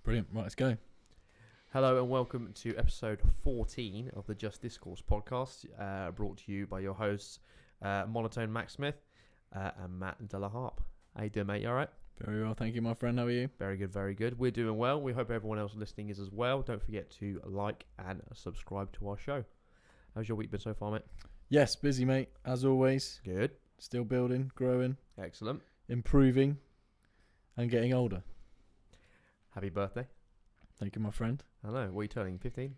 Brilliant. Right, let's go. Hello and welcome to episode 14 of the Just Discourse Podcast, brought to you by your hosts, Monotone Max Smith and Matt Della Harpe. How you doing, mate? You all right? Very well, thank you, my friend. How are you? Very good, very good. We're doing well. We hope everyone else listening is as well. Don't forget to like and subscribe to our show. How's your week been so far, mate? Yes, busy, mate. As always. Good. Still building, growing, Excellent. improving, and getting older. Happy birthday. Thank you, my friend. I know. What are you turning? 15?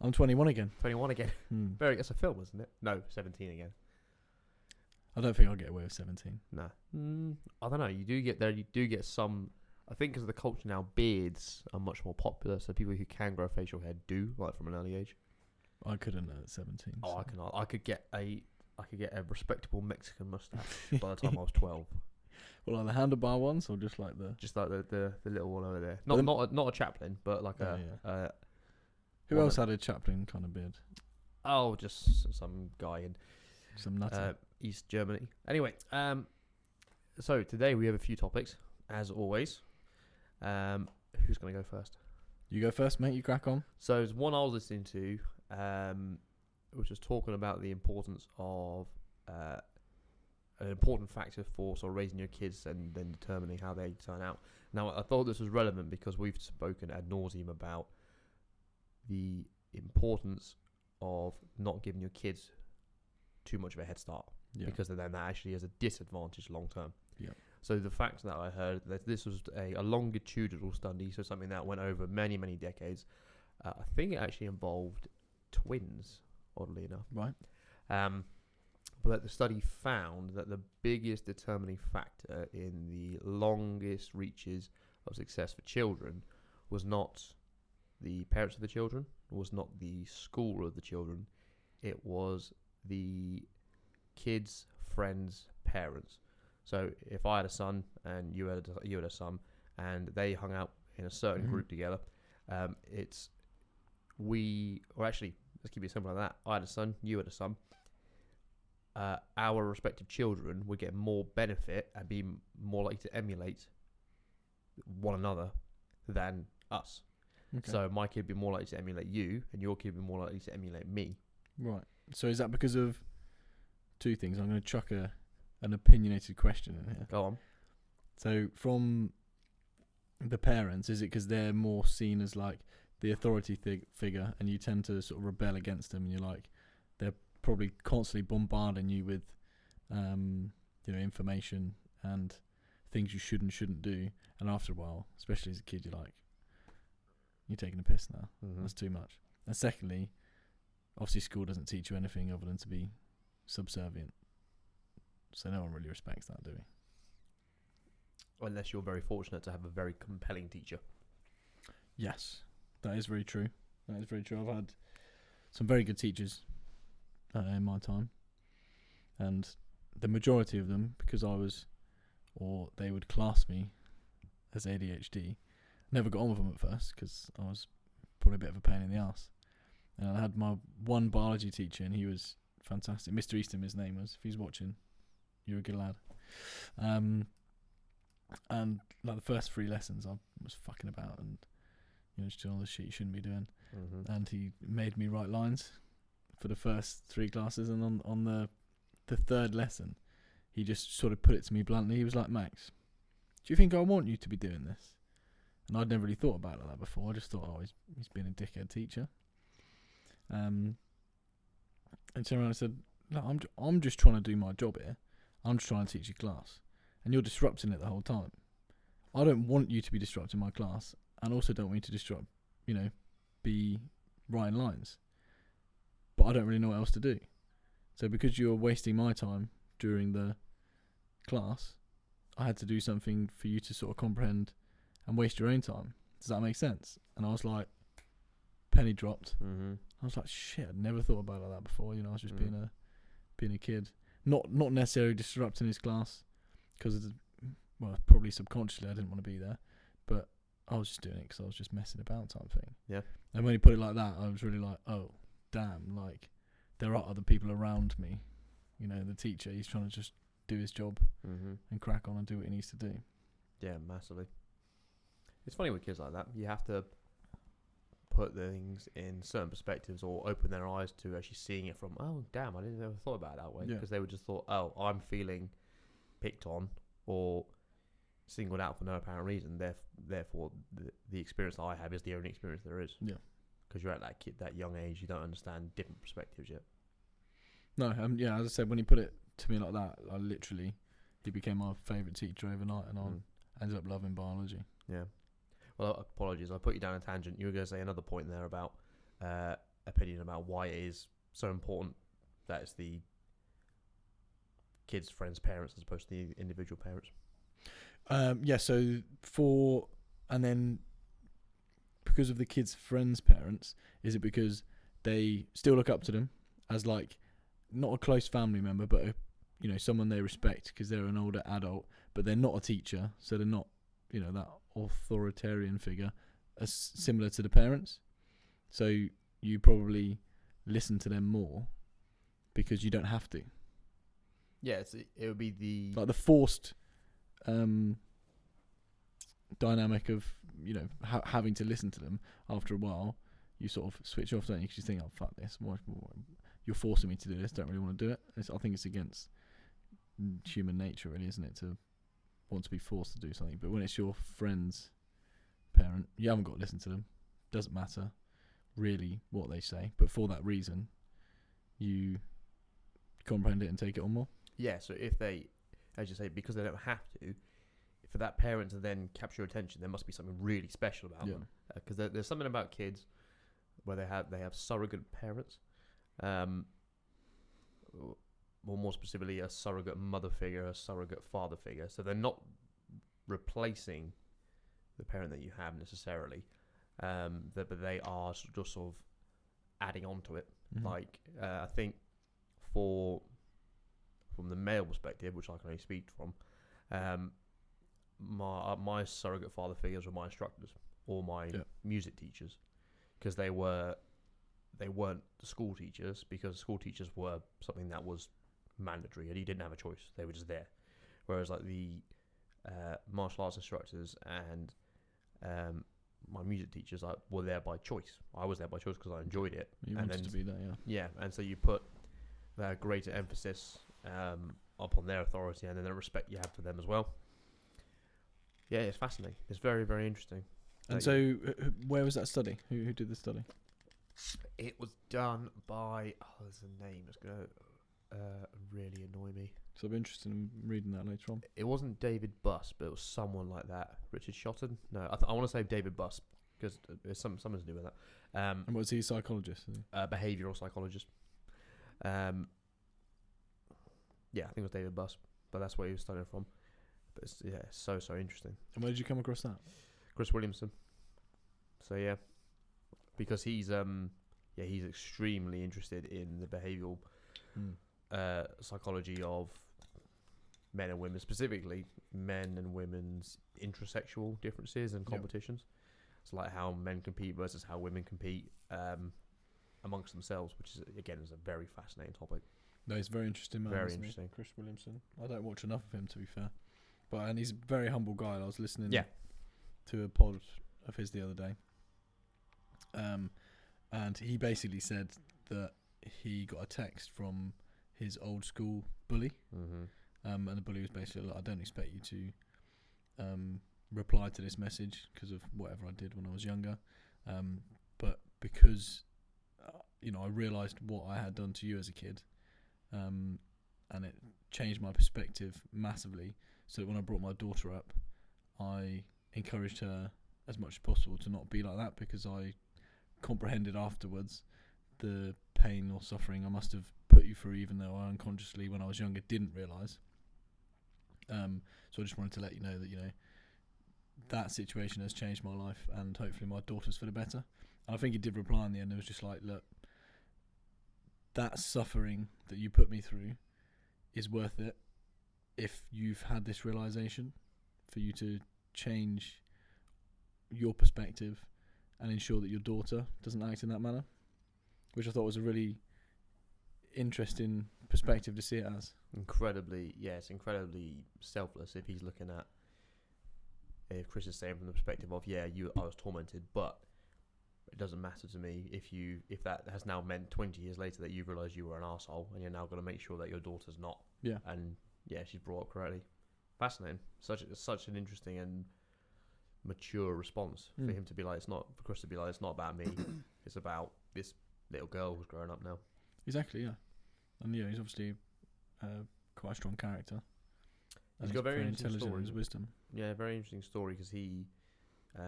I'm 21 again. 21 again. Very. It's a film, isn't it? No, 17 again. I don't think I'll get away with 17. No. I don't know. You do get there. You do get some. I think because of the culture now, beards are much more popular. So people who can grow facial hair do, like from an early age. I couldn't at 17. Oh, so. I cannot. I could get a respectable Mexican mustache by the time I was 12. Well, like the handlebar ones, or just like the... Just like the little one over there. Not a Chaplin, but like Who else had a Chaplin kind of beard? Oh, just some guy in Some nutter. East Germany. Anyway, so today we have a few topics, as always. Who's going to go first? You go first, mate. You crack on. So there's one I was listening to, which was talking about the importance of an important factor for sort of raising your kids and then determining how they turn out. Now, I thought this was relevant because we've spoken ad nauseum about the importance of not giving your kids too much of a head start, because then that actually is a disadvantage long term. Yeah. So the fact that I heard that this was a longitudinal study, so something that went over many, many decades. I think it actually involved twins, oddly enough. Right. But the study found that the biggest determining factor in the longest reaches of success for children was not the parents of the children, was not the school of the children, it was the kids' friends' parents. So if I had a son and you had a son and they hung out in a certain group together, let's keep it simple like that. I had a son, you had a son. Our respective children would get more benefit and be more likely to emulate one another than us. Okay. So my kid would be more likely to emulate you, and your kid would be more likely to emulate me. Right. So is that because of two things? I'm going to chuck an opinionated question in here. Go on. So from the parents, is it because they're more seen as like the authority figure, and you tend to sort of rebel against them, and you're like, they're probably constantly bombarding you with information and things you should and shouldn't do, and after a while, especially as a kid, you're like, you're taking a piss now. That's too much. And secondly, obviously school doesn't teach you anything other than to be subservient, so no one really respects that, do we? Unless you're very fortunate to have a very compelling teacher. Yes, that is very true. I've had some very good teachers in my time, and the majority of them, because they would class me as ADHD, never got on with them at first because I was probably a bit of a pain in the ass. And I had my one biology teacher, and he was fantastic. Mr. Easton, his name was. If he's watching, you're a good lad. And like the first 3 lessons, I was fucking about and just doing all the shit you shouldn't be doing. And he made me write lines for the first 3 classes, and on the third lesson, he just sort of put it to me bluntly. He was like, "Max, do you think I want you to be doing this?" And I'd never really thought about it like that before. I just thought, he's been a dickhead teacher. And so I said, "No, I'm just trying to do my job here. I'm just trying to teach your class, and you're disrupting it the whole time. I don't want you to be disrupting my class, and also don't want you to disrupt, be writing lines. But I don't really know what else to do. So because you're wasting my time during the class, I had to do something for you to sort of comprehend and waste your own time. Does that make sense?" And I was like, penny dropped. I was like, shit, I'd never thought about it like that before. I was just being a kid. Not necessarily disrupting his class, because probably subconsciously I didn't want to be there, but I was just doing it because I was just messing about type thing. Yeah. And when he put it like that, I was really like, oh, damn, like, there are other people around me. The teacher, he's trying to just do his job and crack on and do what he needs to do. Yeah, massively. It's funny with kids like that. You have to put things in certain perspectives or open their eyes to actually seeing it from, oh, damn, I didn't ever thought about it that way. Because they would just thought, oh, I'm feeling picked on or singled out for no apparent reason. Therefore, the experience that I have is the only experience there is. Yeah. Because you're at that young age, you don't understand different perspectives yet. No, yeah, as I said, when he put it to me like that, he became my favourite teacher overnight, and I ended up loving biology. Yeah. Well, apologies, I put you down a tangent. You were going to say another point there about opinion about why it is so important that it's the kids' friends' parents as opposed to the individual parents. Yeah, so and then because of the kids' friends' parents, is it because they still look up to them as like not a close family member, but someone they respect because they're an older adult, but they're not a teacher, so they're not that authoritarian figure, as similar to the parents. So you probably listen to them more because you don't have to. Yeah, it would be the forced dynamic of having to listen to them. After a while, you sort of switch off, don't you? Because you think, oh, fuck this, you're forcing me to do this, don't really want to do it. I think it's against human nature, really, isn't it, to want to be forced to do something. But when it's your friend's parent, you haven't got to listen to them. Doesn't matter really what they say, but for that reason you comprehend it and take it on more. Yeah, so if they, as you say, because they don't have to, for that parent to then capture your attention, there must be something really special about them. Because there's something about kids where they have surrogate parents, or more specifically a surrogate mother figure, a surrogate father figure. So they're not replacing the parent that you have necessarily, but they are just sort of adding on to it. Mm-hmm. Like I think from the male perspective, which I can only speak from, my surrogate father figures were my instructors or my music teachers, because they weren't the school teachers, because school teachers were something that was mandatory and you didn't have a choice. They were just there. Whereas like the martial arts instructors and my music teachers were there by choice. I was there by choice because I enjoyed it. You wanted to be there, yeah. And so you put that greater emphasis upon their authority and then the respect you have for them as well. Yeah, it's fascinating. It's very, very interesting. And so, where was that study? Who did the study? It was done by... Oh, there's a name that's going to really annoy me. So I'll be interested in reading that later on. It wasn't David Buss, but it was someone like that. Richard Shotton? No, I want to say David Buss, because there's something to do with that. And was he a psychologist? Behavioural psychologist. Yeah, I think it was David Buss, but that's where he was studying from. But it's so interesting. And where did you come across that? Chris Williamson. So yeah, because he's extremely interested in the behavioural psychology of men and women, specifically men and women's intersexual differences and competitions. It's like how men compete versus how women compete amongst themselves, which is again is a very fascinating topic. No, he's very interesting man. Very interesting. Chris Williamson. I don't watch enough of him, to be fair, and he's a very humble guy. I was listening to a pod of his the other day, and he basically said that he got a text from his old school bully, and the bully was basically like, I don't expect you to reply to this message because of whatever I did when I was younger, but because I realised what I had done to you as a kid, and it changed my perspective massively, so that when I brought my daughter up, I encouraged her as much as possible to not be like that, because I comprehended afterwards the pain or suffering I must have put you through, even though I unconsciously, when I was younger, didn't realise. So I just wanted to let you know that that situation has changed my life, and hopefully my daughter's for the better. And I think he did reply in the end. It was just like, look, that suffering that you put me through is worth it if you've had this realisation, for you to change your perspective and ensure that your daughter doesn't act in that manner, which I thought was a really interesting perspective to see it as. Incredibly, it's incredibly selfless if he's looking at if Chris is saying from the perspective of, I was tormented, but it doesn't matter to me if that has now meant 20 years later that you've realised you were an arsehole and you're now going to make sure that your daughter's not. Yeah. And she's brought up correctly. Fascinating. Such an interesting and mature response for him to be like, for Chris to be like, it's not about me, it's about this little girl who's growing up now. Exactly, yeah. And he's obviously quite a strong character. He's got a very interesting story. His wisdom. Yeah, very interesting story, because he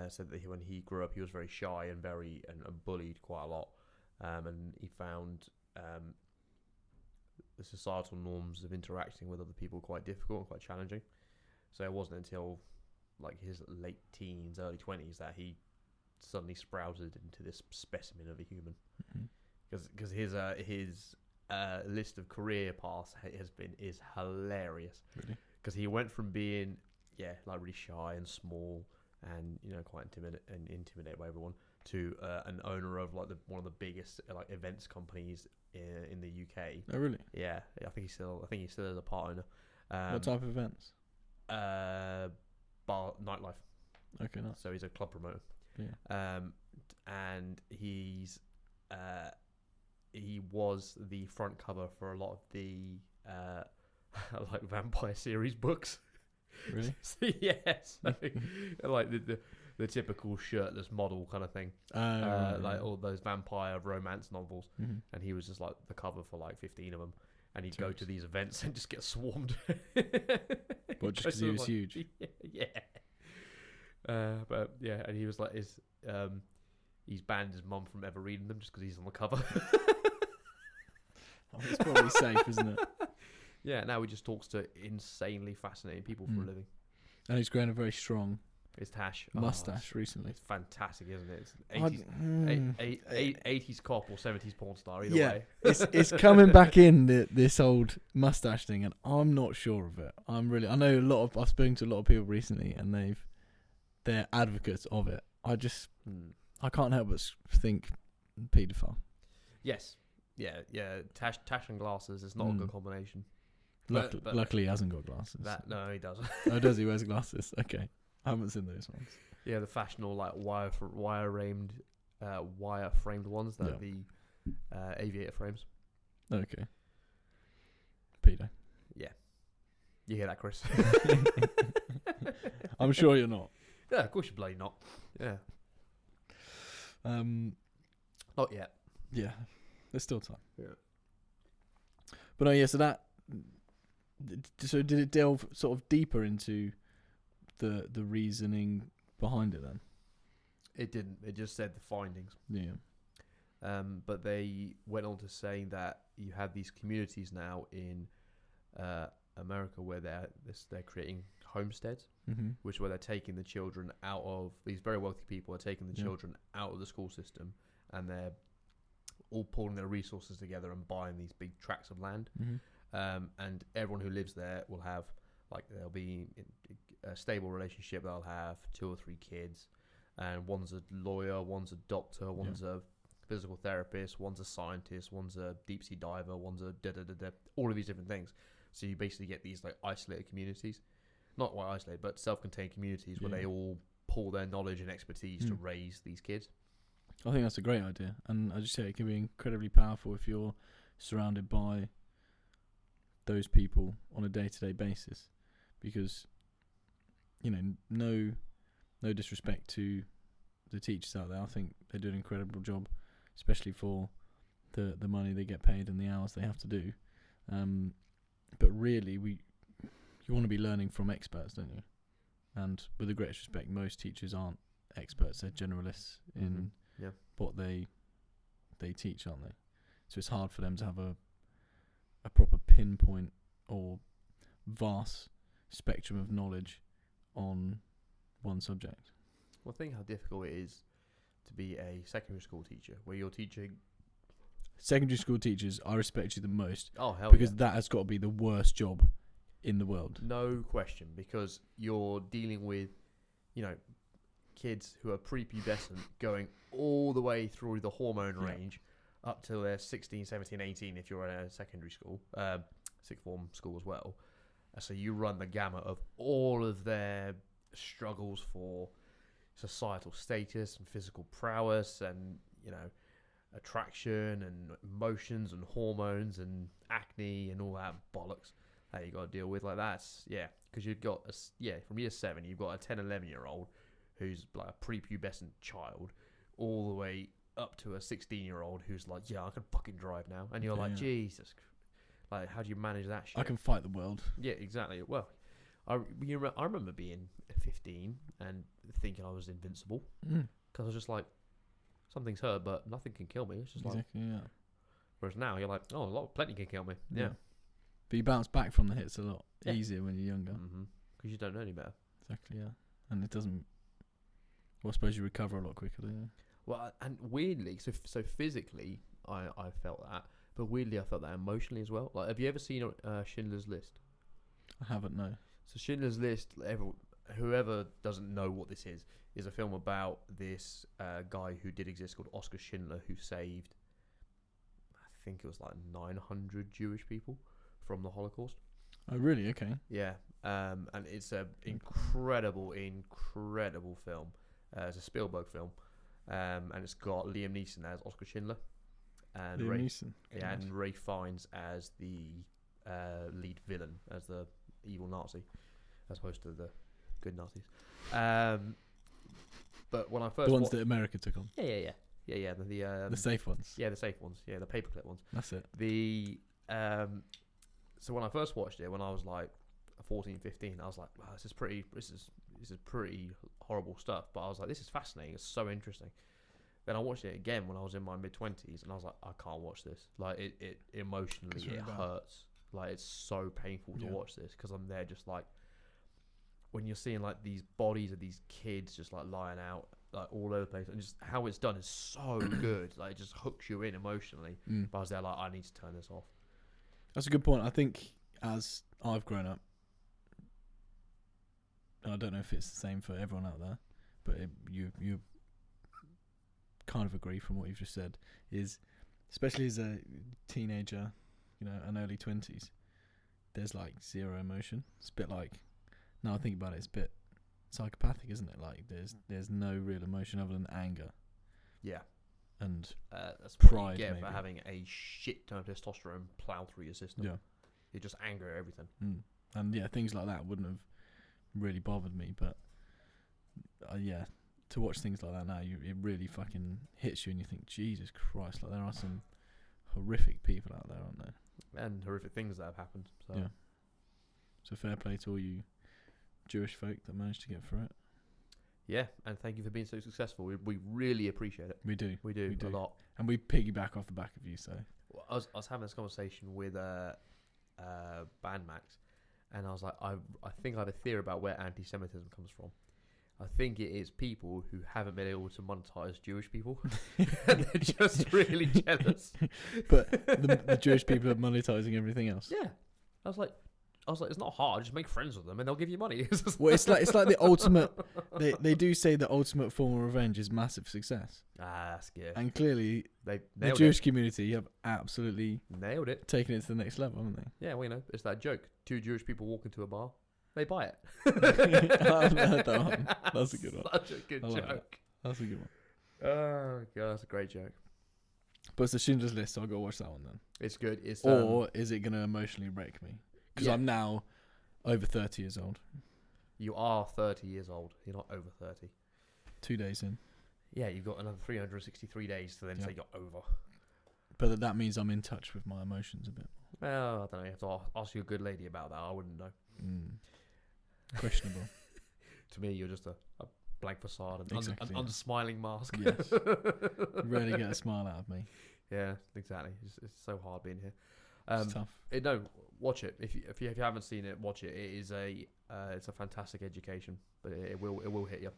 said that when he grew up, he was very shy and and bullied quite a lot, and he found the societal norms of interacting with other people quite difficult and quite challenging. So it wasn't until like his late teens, early 20s that he suddenly sprouted into this specimen of a human. Because his list of career paths is hilarious. Really? Because he went from being like really shy and small and quite intimidated by everyone to an owner of like one of the biggest like events companies in the UK. Oh really? Yeah, I think he still is a part owner. What type of events? Bar nightlife. Okay, nice. So he's a club promoter. Yeah. And he was the front cover for a lot of the like vampire series books. Really? Yes. Like the typical shirtless model kind of thing. Like all those vampire romance novels. And he was just like the cover for like 15 of them. And he'd go to these events and just get swarmed. Well, just because he was huge. Yeah. But yeah, and he was like, he's banned his mum from ever reading them just because he's on the cover. It's probably safe, isn't it? Yeah, now he just talks to insanely fascinating people for a living. And he's grown a very strong mustache recently. It's fantastic, isn't it? It's 80s cop or 70s porn star, either way. it's coming back in, this old mustache thing, and I'm not sure of it. I know I've spoken to a lot of people recently, and they're advocates of it. I can't help but think paedophile. Yes. Yeah. Tash and glasses is not a good combination. Luckily, he hasn't got glasses. No, he doesn't. Oh, does he? Wears glasses? Okay. I haven't seen those ones. Yeah, the fashionable like wire-framed ones, the aviator frames. Okay. Pedo. Yeah. You hear that, Chris? I'm sure you're not. Yeah, of course you're bloody not. Yeah. Not yet. Yeah. There's still time. Yeah. But so did it delve sort of deeper into the reasoning behind it then? It didn't. It just said the findings. Yeah. But they went on to saying that you have these communities now in America where they're creating homesteads, which where they're taking the children out of, these very wealthy people are taking the children out of the school system, and they're all pulling their resources together and buying these big tracts of land. And everyone who lives there will have, like, they'll be in a stable relationship. They'll have 2 or 3 kids, and one's a lawyer, one's a doctor, one's a physical therapist, one's a scientist, one's a deep sea diver, one's a all of these different things. So you basically get these like isolated communities, not quite isolated, but self-contained communities where they all pull their knowledge and expertise to raise these kids. I think that's a great idea, and as you say, it can be incredibly powerful if you're surrounded by those people on a day-to-day basis, because no disrespect to the teachers out there, I think they do an incredible job, especially for the money they get paid and the hours they have to do. But really, you want to be learning from experts, don't you? And with the greatest respect, most teachers aren't experts; they're generalists in what they teach, aren't they? So it's hard for them to have a proper pinpoint or vast spectrum of knowledge on one subject. Well, think how difficult it is to be a secondary school teacher, where you're teaching. Secondary school teachers, I respect you the most. Oh, hell because that has got to be the worst job in the world. No question, because you're dealing with, kids who are prepubescent going all the way through the hormone range up till they're 16, 17, 18 if you're in a secondary school, sixth form school as well. So you run the gamut of all of their struggles for societal status and physical prowess and, you know, attraction and emotions and hormones and acne and all that bollocks that you got to deal with. Like, that's, yeah, because you've got, from year 7, you've got a 10, 11-year-old who's like a prepubescent child, all the way up to a 16-year-old who's like, yeah, I can fucking drive now. And you're like, Jesus, like, how do you manage that shit? I can fight the world. Yeah, exactly. Well, I remember being 15 and thinking I was invincible, because I was just like, something's hurt, but nothing can kill me. It's just exactly, like, whereas now you're like, oh, plenty can kill me. Yeah. But you bounce back from the hits a lot easier when you're younger. Because you don't know any better. Exactly, yeah. And it doesn't... Well, I suppose you recover a lot quicker, don't you? Well, and weirdly, so physically, I felt that, but weirdly, I felt that emotionally as well. Like, have you ever seen Schindler's List? I haven't, no. So Schindler's List, whoever doesn't know what this is a film about this guy who did exist called Oskar Schindler, who saved, I think it was like 900 Jewish people from the Holocaust. Oh, really? Okay. Yeah. And it's an incredible film. It's a Spielberg film. And it's got Liam Neeson as Oskar Schindler. And Liam Neeson. Yeah, and Ray Fiennes as the lead villain, as the evil Nazi, as opposed to the good Nazis. But when I first... The ones that America took on. Yeah. The safe ones. Yeah, the safe ones. Yeah, the paperclip ones. That's it. So when I first watched it, when I was like 14, 15, I was like, wow, this is pretty horrible stuff. But I was like, this is fascinating. It's so interesting. Then I watched it again when I was in my mid-20s, and I was like, I can't watch this. Like, it emotionally, it hurts. Like, it's so painful to watch this, because I'm there just like, when you're seeing like these bodies of these kids just like lying out like all over the place, and just how it's done is so good. Like, it just hooks you in emotionally. But I was there like, I need to turn this off. That's a good point. I think as I've grown up, and I don't know if it's the same for everyone out there, but you kind of agree from what you've just said, is especially as a teenager, you know, and early 20s, there's like zero emotion. It's a bit like, now I think about it, it's a bit psychopathic, isn't it? Like, there's no real emotion other than anger. Yeah. And that's pride, what you get maybe, for having a shit ton of testosterone plowed through your system. Yeah. You're just angry at everything. And yeah, things like that wouldn't have really bothered me, but to watch things like that now, it really fucking hits you, and you think, Jesus Christ, like, there are some horrific people out there, aren't there? And horrific things that have happened. So. Yeah. So fair play to all you Jewish folk that managed to get through it. Yeah, and thank you for being so successful. We really appreciate it. We do a lot. And we piggyback off the back of you, so. Well, I was having this conversation with Bandmax, and I was like, I think I have a theory about where anti-Semitism comes from. I think it is people who haven't been able to monetize Jewish people, and they're just really jealous. But the Jewish people are monetizing everything else. Yeah, I was like, it's not hard. Just make friends with them, and they'll give you money. Well, it's like the ultimate. They do say the ultimate form of revenge is massive success. That's good. And clearly, the Jewish community have absolutely nailed it, taken it to the next level, haven't they? Yeah, well, you know, it's that joke. 2 Jewish people walk into a bar, they buy it. I've heard that one. That's a good one. Such a good joke. That. That's a good one. Oh god, that's a great joke. But it's the Schindler's List, so I'll go watch that one then. It's good. It's or is it going to emotionally wreck me? Because I'm now over 30 years old. You are 30 years old. You're not over 30. 2 days in. Yeah, you've got another 363 days to then say you're over. But that means I'm in touch with my emotions a bit. Well, I don't know. You have to ask your good lady about that. I wouldn't know. Questionable. To me, you're just a blank facade and exactly, an unsmiling mask. Yes. You rarely get a smile out of me. Yeah, exactly. It's so hard being here. It's tough. No, watch it. If you haven't seen it, watch it. It is it's a fantastic education, but it will hit you.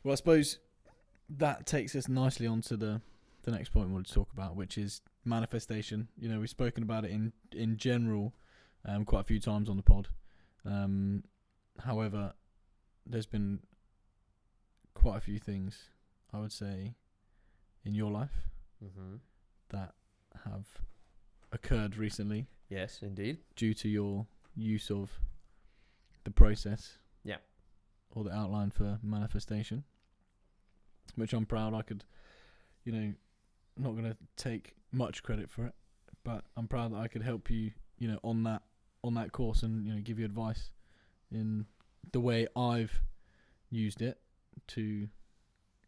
Well, I suppose that takes us nicely onto the next point we want to talk about, which is manifestation. You know, we've spoken about it in general quite a few times on the pod. However, there's been quite a few things, I would say, in your life that have occurred recently. Yes, indeed. Due to your use of the process. Yeah. or the outline for manifestation, which I'm proud I could, I'm not going to take much credit for it, but I'm proud that I could help you, on that course and, give you advice in the way I've used it to,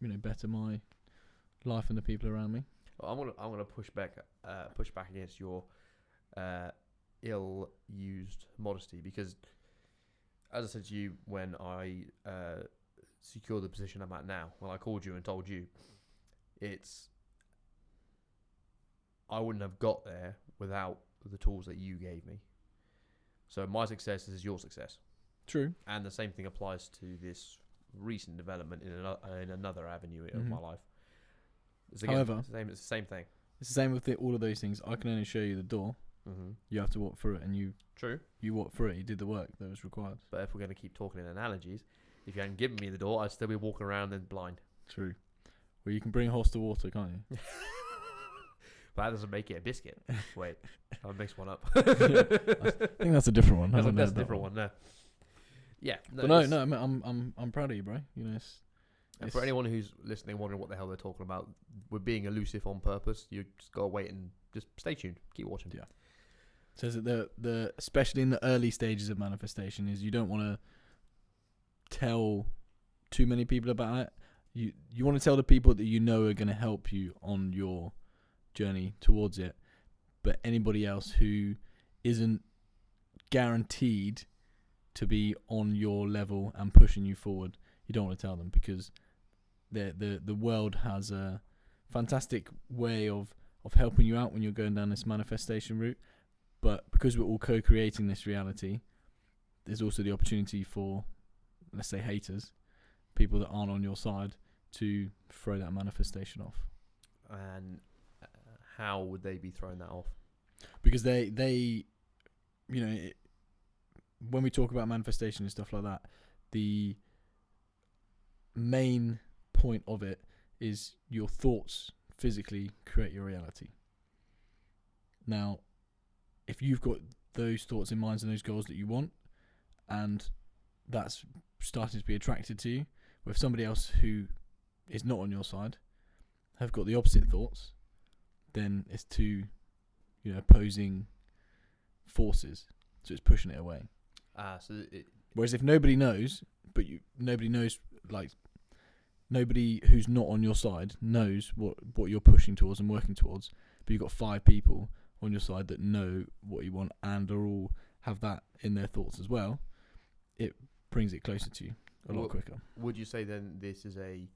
better my life and the people around me. Well, I'm gonna push back against your ill-used modesty, because, as I said to you when I secured the position I'm at now, when I called you and told you, I wouldn't have got there without the tools that you gave me. So my success is your success. True. And the same thing applies to this recent development in another avenue of my life. However, it's the same thing. It's the same with all of those things. I can only show you the door. Mm-hmm. You have to walk through it, and you walk through it. You did the work that was required. But if we're going to keep talking in analogies, if you hadn't given me the door, I'd still be walking around and blind. True. Well, you can bring a horse to water, can't you? But that doesn't make it a biscuit. Wait, I'll mix one up. I think that's a different one. That's a different one. No. Yeah. No, I'm proud of you, bro. And for anyone who's listening, wondering what the hell they're talking about, we're being elusive on purpose. You just gotta wait and just stay tuned. Keep watching. Yeah. Says that the especially in the early stages of manifestation is you don't want to tell too many people about it. You want to tell the people that are going to help you on your journey towards it, but anybody else who isn't guaranteed to be on your level and pushing you forward, you don't want to tell them, because the world has a fantastic way of helping you out when you're going down this manifestation route, but because we're all co-creating this reality, there's also the opportunity for, let's say, haters, people that aren't on your side, to throw that manifestation off. And how would they be throwing that off? Because they when we talk about manifestation and stuff like that, the main point of it is your thoughts physically create your reality. Now, if you've got those thoughts in mind and those goals that you want, and that's starting to be attracted to you, with somebody else who is not on your side have got the opposite thoughts, then it's two opposing forces, so it's pushing it away. Whereas if nobody knows, nobody who's not on your side knows what you're pushing towards and working towards, but you've got 5 people on your side that know what you want and are all have that in their thoughts as well, it brings it closer to you a lot quicker. Would you say then this is I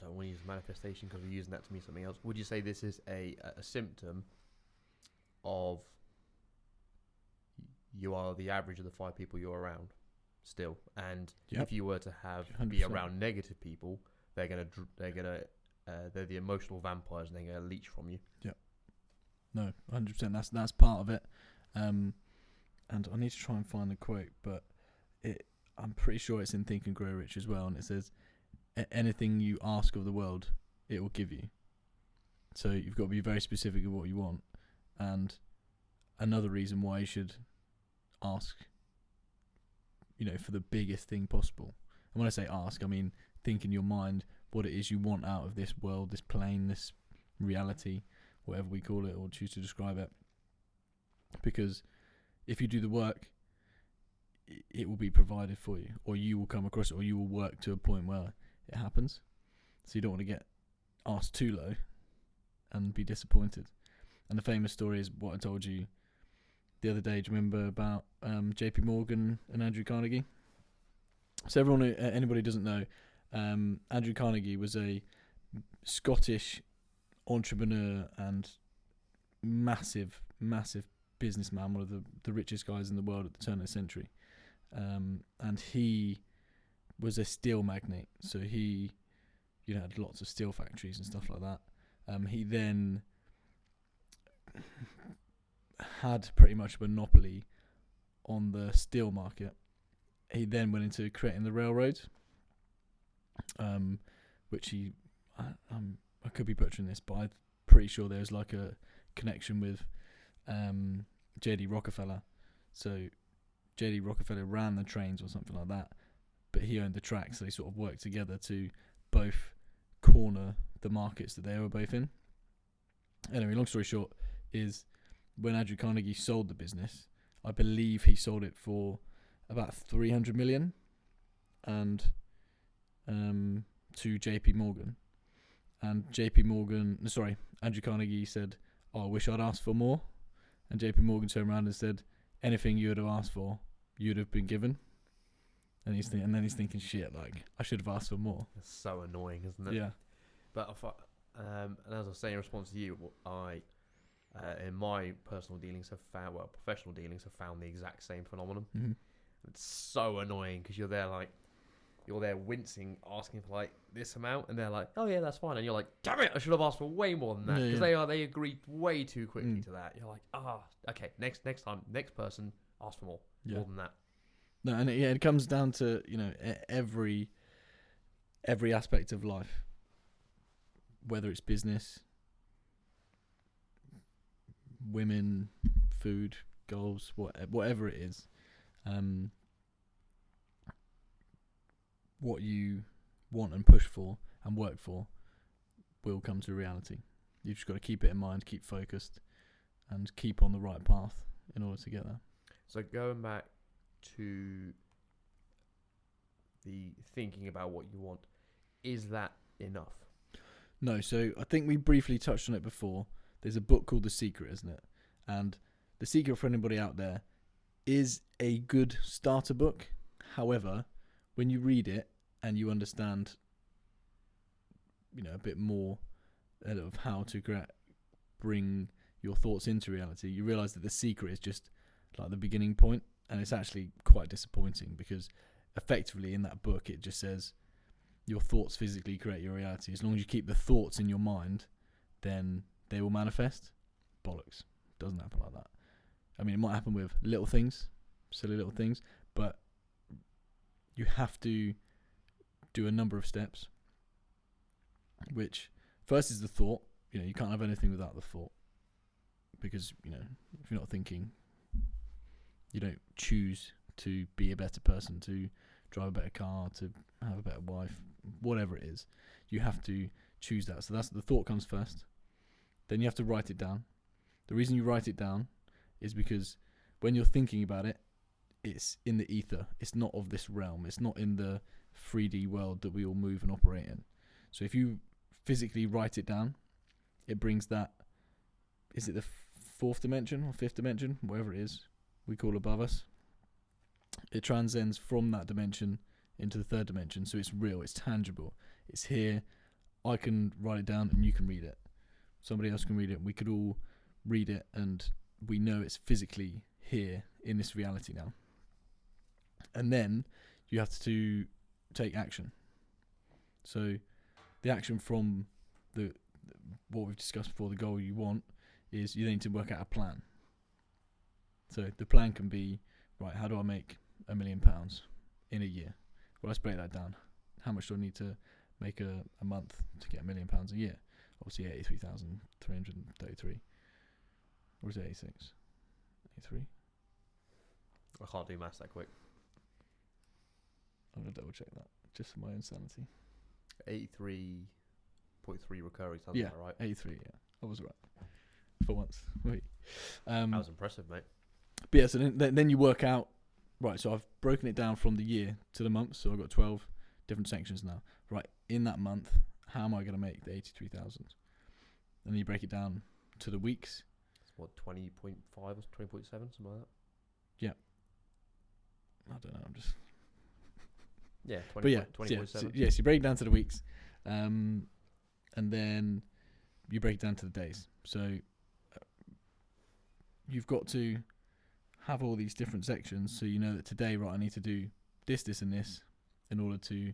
don't want to use manifestation because we're using that to mean something else. Would you say this is a symptom of you are the average of the 5 people you're around still, and if you were to be around negative people, they're the emotional vampires and they're gonna leech from you. Yeah. No, 100%. That's part of it. And I need to try and find the quote, but I'm pretty sure it's in Think and Grow Rich as well, and it says, anything you ask of the world, it will give you. So you've got to be very specific of what you want. And another reason why you should ask, for the biggest thing possible. And when I say ask, I mean think in your mind what it is you want out of this world, this plane, this reality, whatever we call it or choose to describe it. Because if you do the work, it will be provided for you, or you will come across it, or you will work to a point where it happens. So you don't want to get asked too low and be disappointed. And the famous story is what I told you the other day. Do you remember about JP Morgan and Andrew Carnegie? So anybody who doesn't know, Andrew Carnegie was a Scottish entrepreneur and massive businessman, one of the richest guys in the world at the turn of the century. And he was a steel magnate, so he had lots of steel factories and stuff like that. He then had pretty much a monopoly on the steel market. He then went into creating the railroads, which I could be butchering this, but I'm pretty sure there's like a connection with J.D. Rockefeller. So J.D. Rockefeller ran the trains or something like that, but he owned the tracks, so they sort of worked together to both corner the markets that they were both in. Anyway, long story short is when Andrew Carnegie sold the business, I believe he sold it for about 300 million and to JP Morgan. And Andrew Carnegie said, I wish I'd asked for more. And JP Morgan turned around and said, anything you would have asked for, you'd have been given. And then he's thinking, shit, like, I should have asked for more. It's so annoying, isn't it? Yeah. But and as I was saying in response to you, I in my personal dealings professional dealings have found the exact same phenomenon. Mm-hmm. It's so annoying because you're there wincing, asking for like this amount, and they're like, "Oh yeah, that's fine," and you're like, "Damn it, I should have asked for way more than that," because they agreed way too quickly to that. You're like, okay, next time, next person, ask for more than that. No, and it comes down to every aspect of life, whether it's business, women, food, goals, whatever it is. What you want and push for and work for will come to reality. You've just got to keep it in mind, keep focused, and keep on the right path in order to get there. So going back to the thinking about what you want, is that enough? No, so I think we briefly touched on it before. There's a book called The Secret, isn't it? And The Secret, for anybody out there, is a good starter book. However, when you read it and you understand, a bit more of how to bring your thoughts into reality, you realise that The Secret is just like the beginning point, and it's actually quite disappointing because effectively in that book it just says your thoughts physically create your reality. As long as you keep the thoughts in your mind, then they will manifest. Bollocks. Doesn't happen like that. I mean, it might happen with little things, silly little things, but you have to do a number of steps, which first is the thought. You can't have anything without the thought, because, if you're not thinking, you don't choose to be a better person, to drive a better car, to have a better wife, whatever it is. You have to choose that. So that's the thought comes first. Then you have to write it down. The reason you write it down is because when you're thinking about it, it's in the ether. It's not of this realm. It's not in the 3D world that we all move and operate in. So if you physically write it down, it brings that, is it the fourth dimension or fifth dimension, whatever it is we call above us? It transcends from that dimension into the third dimension. So it's real, it's tangible, it's here. I can write it down and you can read it. Somebody else can read it. We could all read it, and we know it's physically here in this reality now. And then you have to take action. So the action from what we've discussed before, the goal you want, is you need to work out a plan. So the plan can be, right, how do I make £1 million in a year? Well, let's break that down. How much do I need to make a month to get £1 million a year? Obviously 83,333. Or is it 86? 83? I can't do maths that quick. I'm going to double check that, just for my own sanity. 83.3 recurring, sounds yeah, right? 83, yeah. I was right. For once. Wait. That was impressive, mate. But yeah, so then you work out, right, so I've broken it down from the year to the month, so I've got 12 different sections now. Right, in that month, how am I going to make the 83,000? And then you break it down to the weeks. It's what, 20.5 or 20.7, something like that? Yeah. I don't know, I'm just... Yeah, 20.7. But yeah, so you break it down to the weeks, and then you break it down to the days. So you've got to have all these different sections, so you know that today, right, I need to do this, this, and this in order to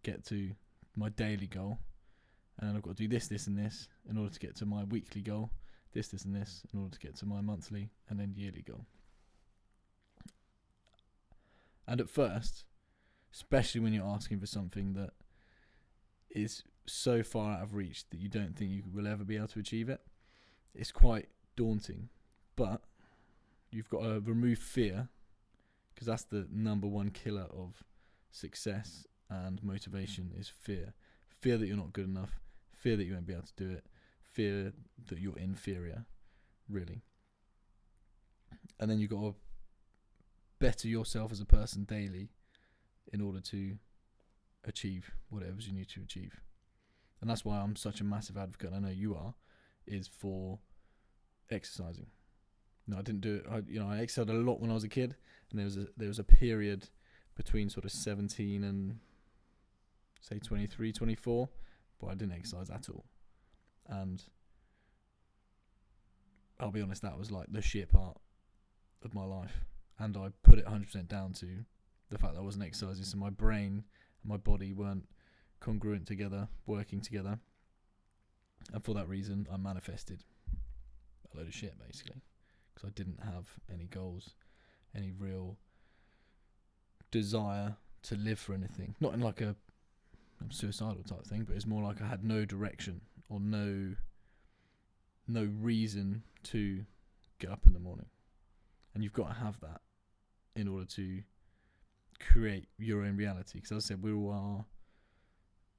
get to my daily goal, and I've got to do this, this, and this in order to get to my weekly goal, this, this, and this in order to get to my monthly and then yearly goal. And at first, especially when you're asking for something that is so far out of reach that you don't think you will ever be able to achieve it, it's quite daunting. But you've got to remove fear because that's the number one killer of success and motivation is fear. Fear that you're not good enough, fear that you won't be able to do it, fear that you're inferior, really. And then you've got to better yourself as a person daily in order to achieve whatever you need to achieve. And that's why I'm such a massive advocate, and I know you are, is for exercising. No, I didn't do it. I exercised a lot when I was a kid, and there was a period between sort of 17 and say 23, 24, but I didn't exercise at all. And I'll be honest, that was like the shit part of my life, and I put it 100% down to the fact that I wasn't exercising, so my brain and my body weren't congruent together, working together, and for that reason I manifested a load of shit basically, because I didn't have any goals, any real desire to live for anything, not in like a suicidal type thing, but it's more like I had no direction or no reason to get up in the morning. And you've got to have that in order to create your own reality, because as I said, we all are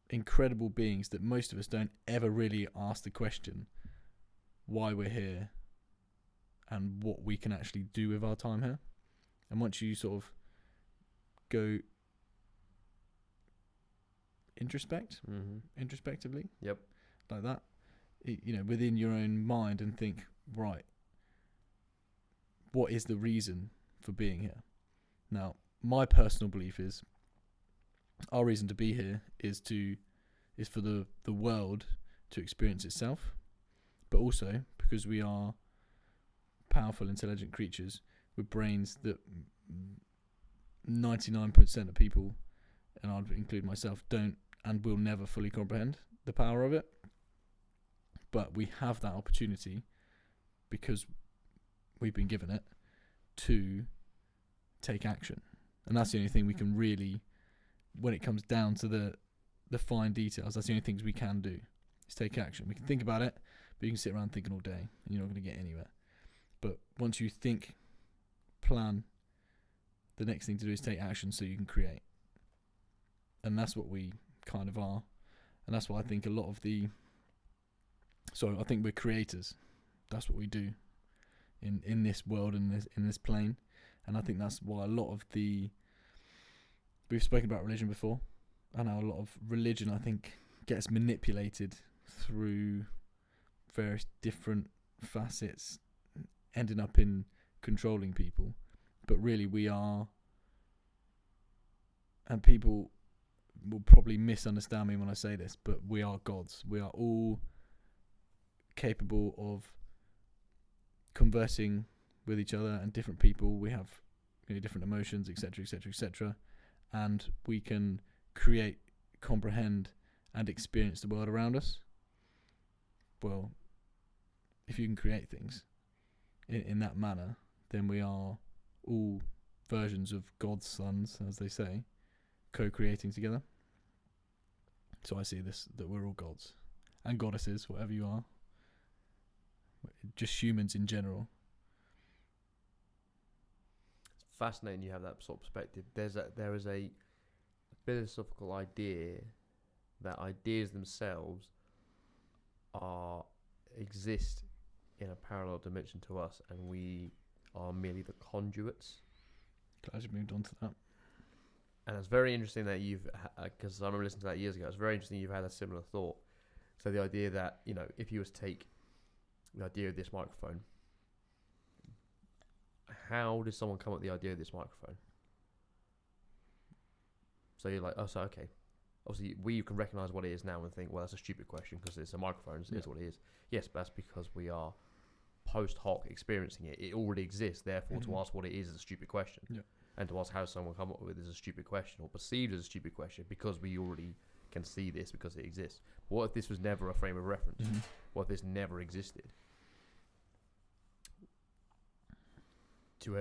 incredible beings that most of us don't ever really ask the question why we're here and what we can actually do with our time here. And once you sort of go introspectively, yep, like that, within your own mind, and think, right, what is the reason for being here? Now, my personal belief is our reason to be here is for the world to experience itself, but also because we are powerful, intelligent creatures with brains that 99% of people, and I'd include myself, don't and will never fully comprehend the power of it. But we have that opportunity because we've been given it to take action. And that's the only thing we can really, when it comes down to the fine details, that's the only things we can do, is take action. We can think about it, but you can sit around thinking all day and you're not going to get anywhere. But once you think, plan, the next thing to do is take action so you can create. And that's what we kind of are. And that's why I think I think we're creators. That's what we do in this world and in this plane. And I think that's why a lot of we've spoken about religion before, and how a lot of religion, I think, gets manipulated through various different facets, ending up in controlling people. But really we are, and people will probably misunderstand me when I say this, but we are gods. We are all capable of conversing with each other and different people. We have different emotions, etc., etc., etc., and we can create, comprehend, and experience the world around us. Well, if you can create things in that manner, then we are all versions of God's sons, as they say, co-creating together. So I see this, that we're all gods and goddesses, whatever you are, just humans in general. It's fascinating you have that sort of perspective. There is a philosophical idea that ideas themselves exist in a parallel dimension to us, and we are merely the conduits. Glad you moved on to that. And it's very interesting that because I remember listening to that years ago, it's very interesting you've had a similar thought. So the idea that, if you was to take the idea of this microphone, how did someone come up with the idea of this microphone? So you're like, okay. Obviously, we can recognize what it is now and think, well, that's a stupid question because it's a microphone, so it's what it is. Yes, but that's because we are post hoc experiencing it. It already exists, therefore to ask what it is a stupid question. Yeah. And to ask how someone come up with it is a stupid question or perceived as a stupid question because we already can see this because it exists. But what if this was never a frame of reference? Mm-hmm. What if this never existed? To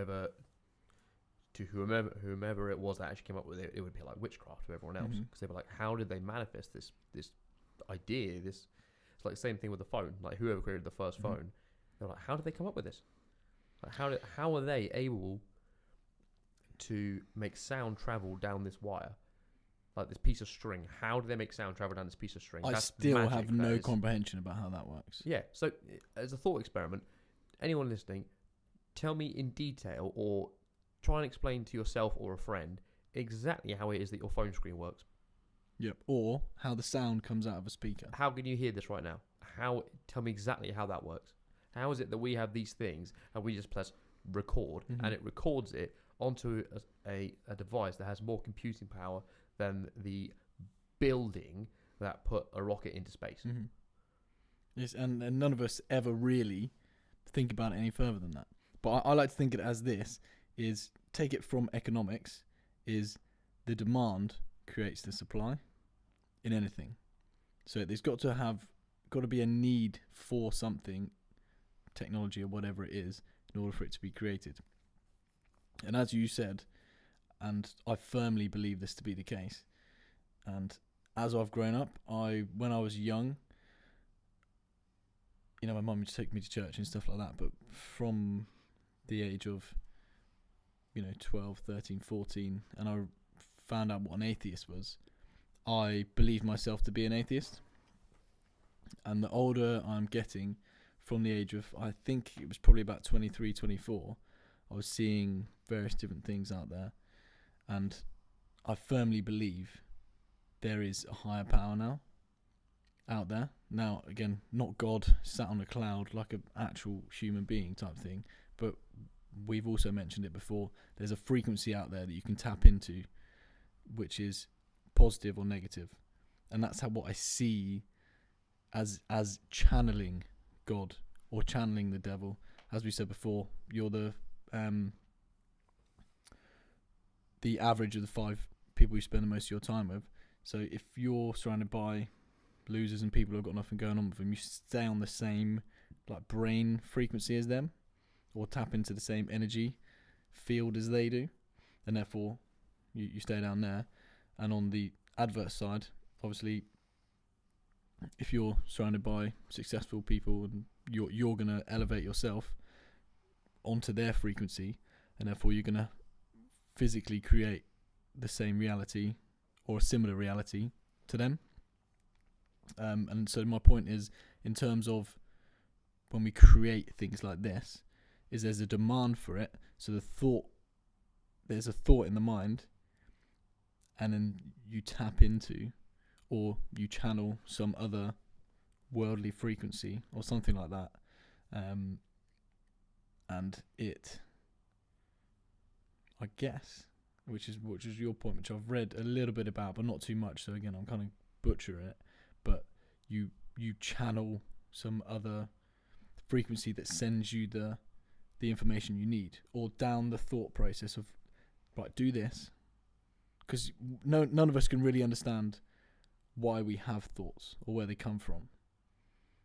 whomever it was that actually came up with it, it would be like witchcraft to everyone else, because they'd be like, how did they manifest this idea? It's like the same thing with the phone. Like whoever created the first phone, they're like, how did they come up with this? Like how are they able to make sound travel down this wire, like this piece of string. How do they make sound travel down this piece of string? I That's still magic, have no comprehension about how that works. Yeah. So, as a thought experiment, anyone listening, tell me in detail, or try and explain to yourself or a friend exactly how it is that your phone screen works. Yep. Or how the sound comes out of a speaker. How can you hear this right now? Tell me exactly how that works. How is it that we have these things and we just press record and it records it onto a device that has more computing power than the building that put a rocket into space? Yes, and none of us ever really think about it any further than that. But I like to think it as this, is take it from economics, is the demand creates the supply in anything. So there's got to be a need for something, technology or whatever it is, in order for it to be created. And as you said, and I firmly believe this to be the case, and as I've grown up, when I was young, my mum used to take me to church and stuff like that, but from the age of 12, 13, 14, and I found out what an atheist was, I believed myself to be an atheist. And the older I'm getting, from the age of, I think it was probably about 23, 24, I was seeing various different things out there, and I firmly believe there is a higher power now out there. Now, again, not God sat on a cloud like an actual human being type thing, but we've also mentioned it before, there's a frequency out there that you can tap into, which is positive or negative. And that's what I see as channeling God or channeling the devil. As we said before, you're the average of the 5 people you spend the most of your time with. So if you're surrounded by losers and people who've got nothing going on with them, you stay on the same brain frequency as them, or tap into the same energy field as they do, and therefore you stay down there. And on the adverse side, obviously, if you're surrounded by successful people, and you're going to elevate yourself onto their frequency, and therefore you're going to physically create the same reality or a similar reality to them. And so my point is, in terms of when we create things like this, is there's a demand for it. So there's a thought in the mind, and then you tap into, or you channel some other worldly frequency or something like that, and it, I guess, which is your point, which I've read a little bit about, but not too much. So again, I'm kind of butcher it, but you channel some other frequency that sends you the information you need, or down the thought process of, right, do this, because none of us can really understand why we have thoughts or where they come from.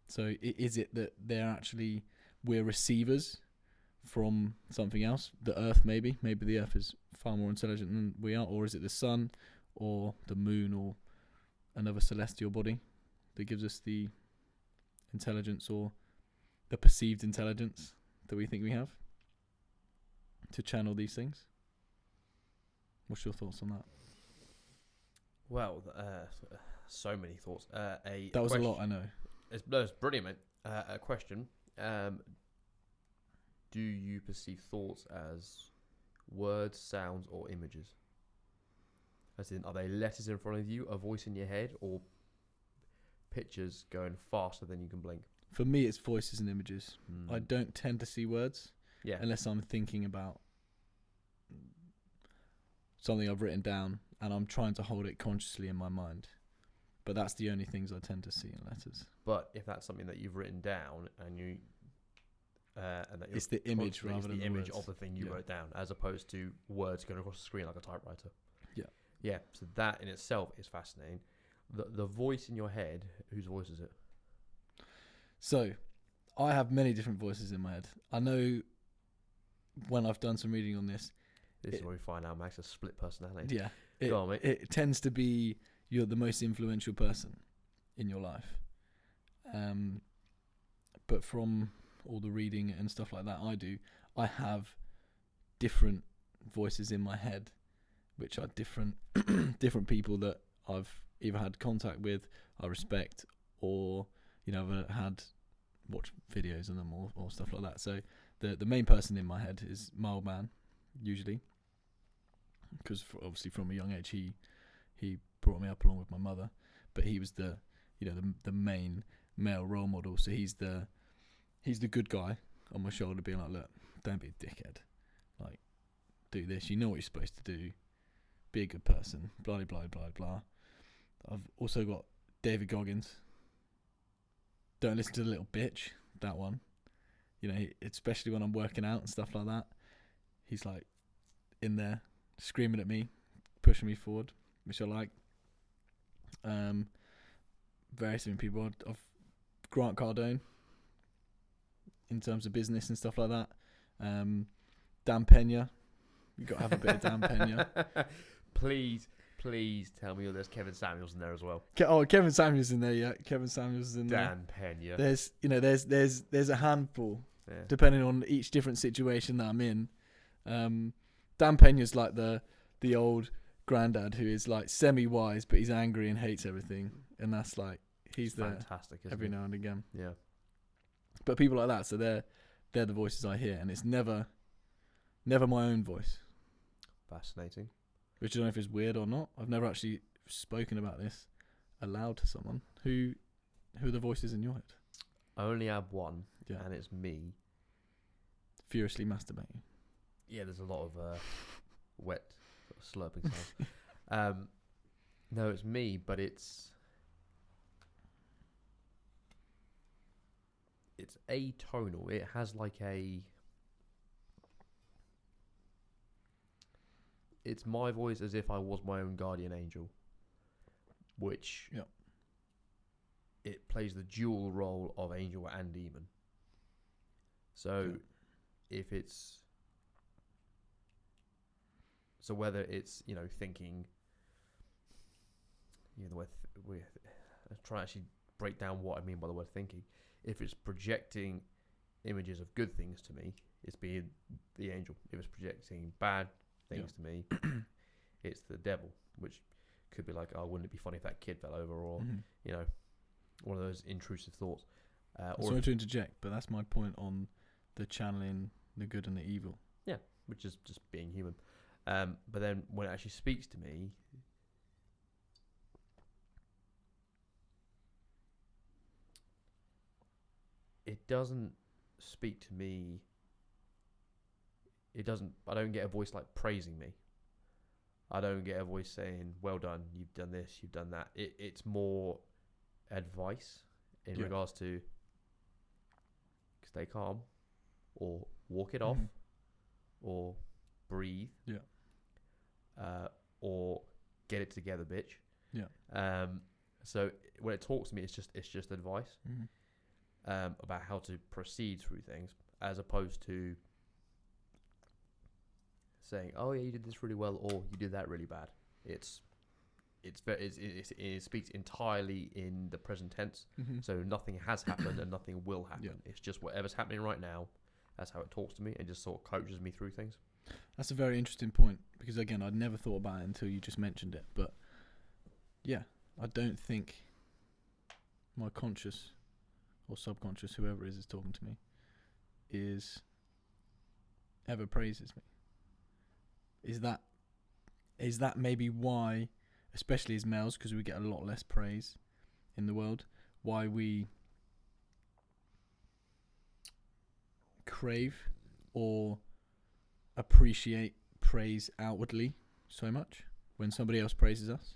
So is it that we're receivers from something else, the earth? Maybe the earth is far more intelligent than we are, or is it the sun or the moon or another celestial body that gives us the intelligence, or the perceived intelligence that we think we have to channel these things? What's your thoughts on that? Well, so many thoughts. That was a lot, I know. It's brilliant, mate. A question. Do you perceive thoughts as words, sounds, or images? As in, are they letters in front of you, a voice in your head, or pictures going faster than you can blink? For me, it's voices and images. I don't tend to see words, unless I'm thinking about something I've written down and I'm trying to hold it consciously in my mind. But that's the only things I tend to see in letters. But if that's something that you've written down and you, and that it's the image rather than the image words. of the thing you wrote down, as opposed to words going across the screen like a typewriter. Yeah. So that in itself is fascinating. The voice in your head, whose voice is it? So, I have many different voices in my head. I know when I've done some reading on this. This is where we find out Max has split personality. Yeah. Go on, mate. It tends to be you're the most influential person in your life. But from all the reading and stuff like that I do, I have different voices in my head, which are different people that I've either had contact with, I respect, or I've had watched videos of them or stuff like that. So the main person in my head is my old man, usually, because obviously from a young age he brought me up along with my mother, but he was the main male role model. So he's the good guy on my shoulder, being like, look, don't be a dickhead, like, do this, you know what you're supposed to do, be a good person, blah blah blah blah. I've also got David Goggins. Don't listen to the little bitch, that one. Especially when I'm working out and stuff like that. He's like in there screaming at me, pushing me forward, which I like. Various different people. I've Grant Cardone in terms of business and stuff like that. Dan Pena. You've got to have a bit of Dan Pena. Please tell me there's Kevin Samuels in there as well. Kevin Samuels in there, yeah. Kevin Samuels is in there. Dan Pena. There's a handful, yeah, depending on each different situation that I'm in. Dan Pena's like the old granddad who is like semi-wise, but he's angry and hates everything, and that's like he's there fantastic every now and again. Yeah. But people like that, so they're the voices I hear, and it's never my own voice. Fascinating. Which I don't know if it's weird or not. I've never actually spoken about this aloud to someone. Who are the voices in your head? I only have one, Yeah. and it's me. Furiously masturbating. Yeah, there's a lot of wet sort of slurping sounds. No, it's me, but it's atonal. It has like it's my voice as if I was my own guardian angel, which it plays the dual role of angel and demon. So if it's whether it's thinking, the word we try to actually break down what I mean by the word thinking. If it's projecting images of good things to me, it's being the angel. If it's projecting bad things to me, it's the devil, which could be like, oh, wouldn't it be funny if that kid fell over, or one of those intrusive thoughts. Sorry to interject, but that's my point on the channeling the good and the evil. Yeah, which is just being human. But then when it actually speaks to me, it doesn't speak to me. I don't get a voice like praising me. I don't get a voice saying, well done, you've done this, you've done that. It's more advice in regards to stay calm, or walk it off, or breathe, or get it together, bitch. Yeah. So when it talks to me, it's just advice about how to proceed through things, as opposed to saying, "Oh yeah, you did this really well," or "You did that really bad." It speaks entirely in the present tense, so nothing has happened and nothing will happen. Yeah. It's just whatever's happening right now. That's how it talks to me and just sort of coaches me through things. That's a very interesting point, because again, I'd never thought about it until you just mentioned it. But yeah, I don't think my conscious or subconscious, whoever is talking to me, ever praises me. Is that maybe why, especially as males, because we get a lot less praise in the world, why we crave or appreciate praise outwardly so much when somebody else praises us?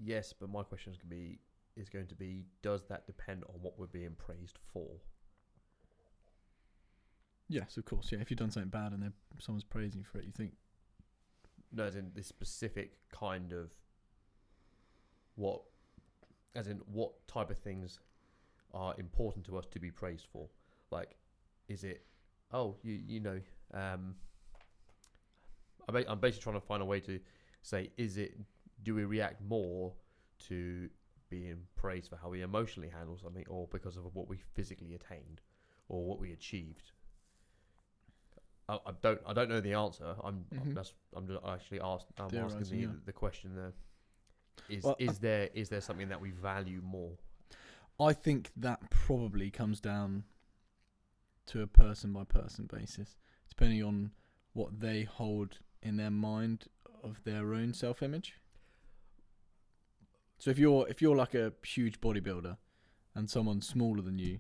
Yes, but my question is going to be, does that depend on what we're being praised for? Yes, of course. Yeah, if you've done something bad and someone's praising you for it, you think... No, as in this specific kind of what type of things are important to us to be praised for? Like, is it, I'm basically trying to find a way to say, do we react more to being praised for how we emotionally handle something, or because of what we physically attained or what we achieved? I don't know the answer. I'm just actually asking Theorising, the question there. Is there something that we value more? I think that probably comes down to a person by person basis, depending on what they hold in their mind of their own self-image. So if you're like a huge bodybuilder and someone smaller than you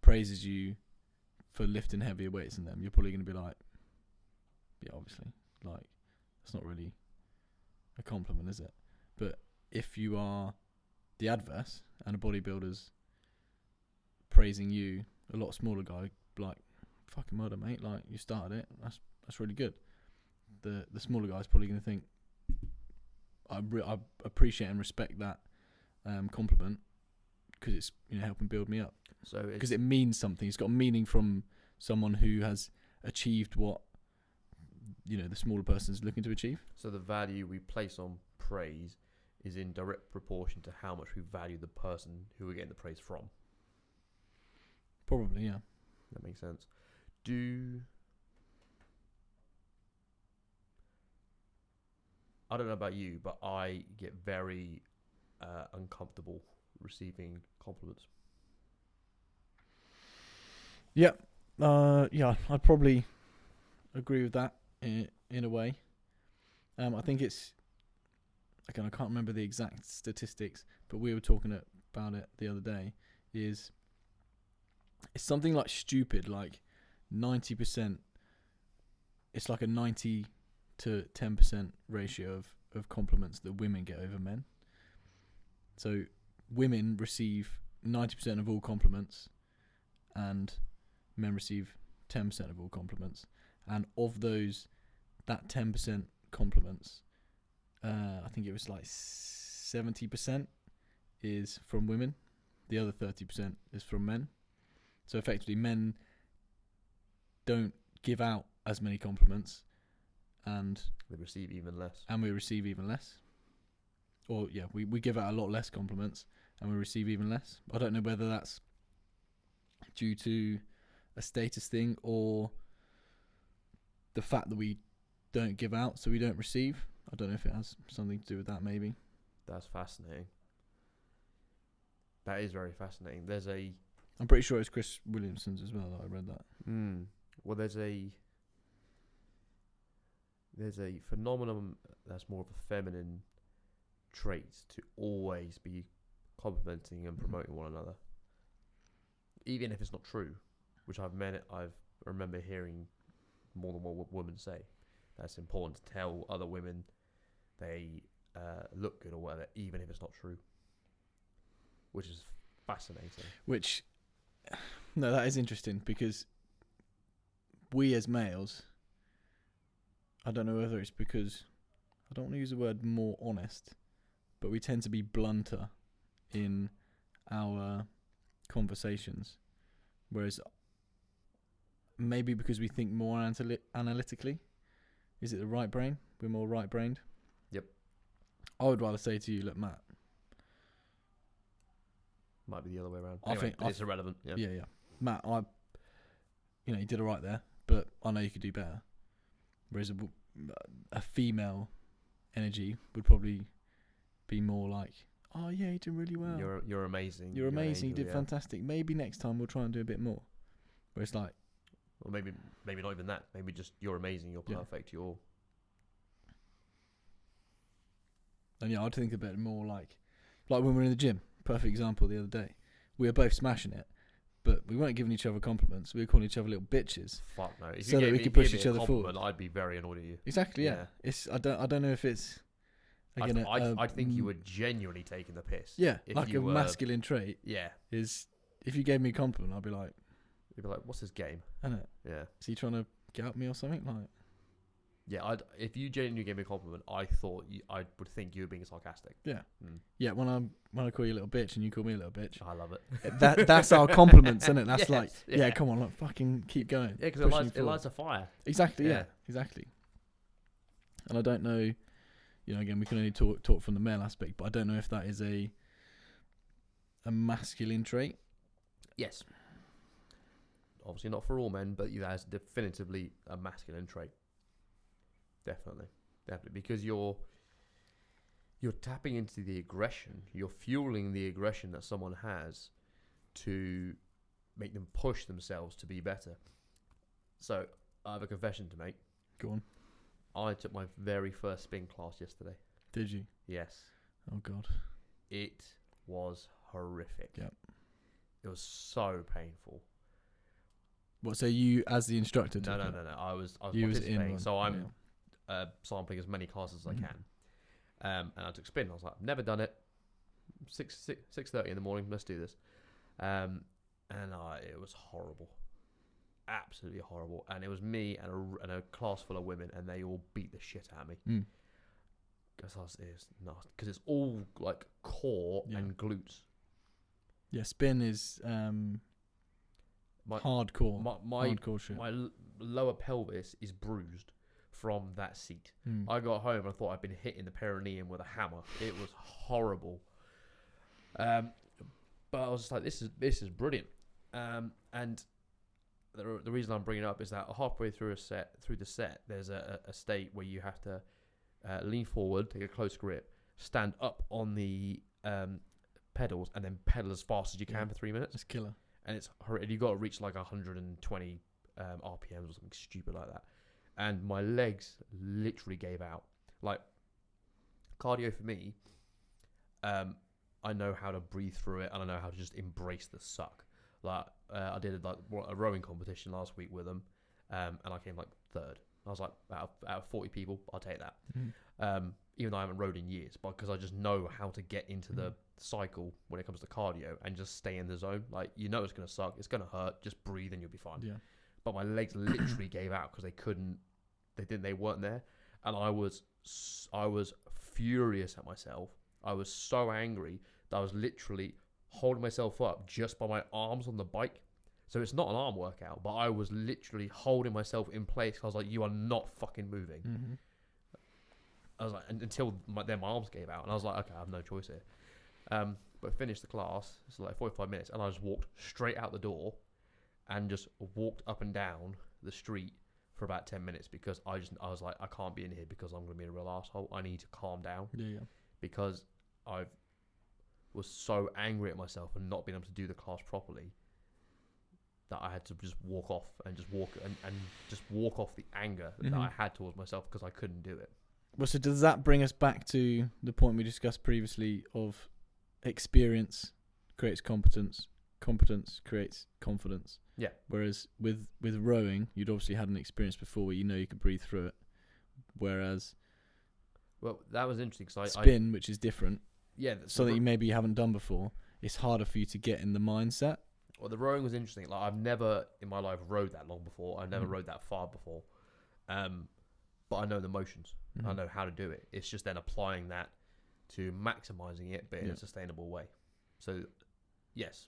praises you for lifting heavier weights than them, you're probably going to be like, yeah, obviously, like, that's not really a compliment, is it? But if you are the adverse and a bodybuilder's praising you, a lot smaller guy, like, fucking murder, mate, like, you started it, that's really good. The smaller guy's probably going to think, I appreciate and respect that compliment because it's helping build me up. So because it means something. It's got meaning from someone who has achieved what the smaller person is looking to achieve. So the value we place on praise is in direct proportion to how much we value the person who we're getting the praise from. Probably, yeah. That makes sense. I don't know about you, but I get very uncomfortable receiving compliments. Yeah, I'd probably agree with that in a way. I think it's, again, I can't remember the exact statistics, but we were talking about it the other day. It's something like stupid, like 90%. It's like a 90 to 10% ratio of compliments that women get over men. So women receive 90% of all compliments, and men receive 10% of all compliments. And of those, that 10% compliments, I think it was like 70% is from women. The other 30% is from men. So effectively, men don't give out as many compliments, and they receive even less. And we receive even less. Or, yeah, we give out a lot less compliments, and we receive even less. I don't know whether that's due to a status thing or the fact that we don't give out, so we don't receive. I don't know if it has something to do with that, maybe. That's fascinating. That is very fascinating. I'm pretty sure it's Chris Williamson's as well that I read that. Well, there's a phenomenon that's more of a feminine trait to always be complimenting and promoting one another, even if it's not true, which I remember hearing more than one woman say. That's important to tell other women they look good or whatever, even if it's not true, which is fascinating. That is interesting, because we as males, I don't know whether it's because, I don't want to use the word more honest, but we tend to be blunter in our conversations, whereas maybe because we think more analytically. Is it the right brain? We're more right-brained? Yep. I would rather say to you, look, Matt. Might be the other way around. Anyway, it's irrelevant. Yeah. Matt, you did all right there, but I know you could do better. Whereas a female energy would probably be more like, oh yeah, you did really well. You're amazing. You're amazing. You did fantastic. Maybe next time we'll try and do a bit more. Where it's like, or maybe not even that. Maybe just you're amazing. You're perfect. And I'd think a bit more like when we were in the gym. Perfect example the other day. We were both smashing it, but we weren't giving each other compliments. We were calling each other little bitches. Fuck no. If so that we could push each other forward. I'd be very annoyed at you. Exactly. Yeah. I don't know if it's. Again, I think you were genuinely taking the piss. Yeah, like a masculine trait. Yeah. Is if you gave me a compliment, I'd be like. You'd be like, "What's his game?" Isn't it? Yeah. Is he trying to get at me or something? Like. Yeah, if you genuinely gave me a compliment, I would think you were being sarcastic. Yeah. Yeah, when I call you a little bitch and you call me a little bitch. I love it. That's our compliments, isn't it? That's yes, come on, fucking keep going. Yeah, because it lights a fire. Exactly, yeah, exactly. And I don't know, again, we can only talk from the male aspect, but I don't know if that is a masculine trait. Yes. obviously not for all men, but that is definitively a masculine trait. Definitely, because you're tapping into the aggression. You're fueling the aggression that someone has to make them push themselves to be better. So I have a confession to make. Go on. I took my very first spin class yesterday. Did you? Yes. Oh God. It was horrific. Yep. It was so painful. What? So you, as the instructor, took No. it? I was You was participating, in so I'm sampling as many classes as I can. And I took spin. I was like, I've never done it. 6:30 in the morning. Let's do this. And it was horrible, absolutely horrible. And it was me and a class full of women, and they all beat the shit out of me. Because it's all like core and glutes. Yeah, spin is hardcore. Hardcore shit. My lower pelvis is bruised from that seat. I got home and I thought I'd been hitting the perineum with a hammer. It was horrible. But I was just like, this is brilliant. And the reason I'm bringing it up is that halfway through the set, there's a state where you have to lean forward, take a close grip, stand up on the pedals, and then pedal as fast as you can for 3 minutes. It's killer. And you've got to reach like 120 RPMs or something stupid like that. And my legs literally gave out. Like, cardio for me, I know how to breathe through it, and I know how to just embrace the suck. Like, I did a rowing competition last week with them, and I came like third. I was like, out of 40 people, I'll take that. Even though I haven't rowed in years, but because I just know how to get into the cycle when it comes to cardio and just stay in the zone. Like, you know it's going to suck, it's going to hurt, just breathe and you'll be fine. Yeah. But my legs literally gave out because they weren't there. And I was furious at myself. I was so angry that I was literally holding myself up just by my arms on the bike. So it's not an arm workout, but I was literally holding myself in place. I was like, you are not fucking moving. I was like, until my arms gave out, and I was like, okay, I have no choice here. But I finished the class. It's like 45 minutes, and I just walked straight out the door, and just walked up and down the street for about 10 minutes because I was like, I can't be in here because I'm going to be a real asshole. I need to calm down. Yeah. Because I was so angry at myself and not being able to do the class properly that I had to just walk off and just walk off the anger that I had towards myself because I couldn't do it. Well, so does that bring us back to the point we discussed previously of experience creates competence, competence creates confidence? Yeah. Whereas with rowing, you'd obviously had an experience before where you know you could breathe through it. Whereas, well, that was interesting because spin, which is different, something you maybe haven't done before, it's harder for you to get in the mindset. Well, the rowing was interesting. Like, I've never in my life rowed that long before. I've never rowed that far before. But I know the motions. I know how to do it. It's just then applying that to maximizing it, but in a sustainable way. So, yes.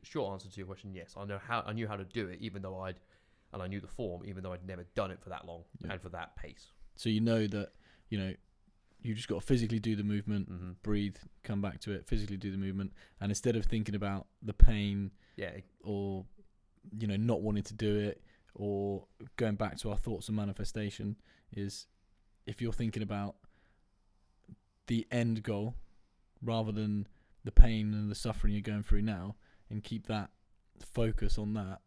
Short answer to your question, yes. I knew how to do it, even though I knew the form, even though I'd never done it for that long and for that pace. So you know that, you just got to physically do the movement, breathe, come back to it, physically do the movement, and instead of thinking about the pain, or not wanting to do it, or going back to our thoughts and manifestation, is if you're thinking about the end goal rather than the pain and the suffering you're going through now, and keep that focus on that,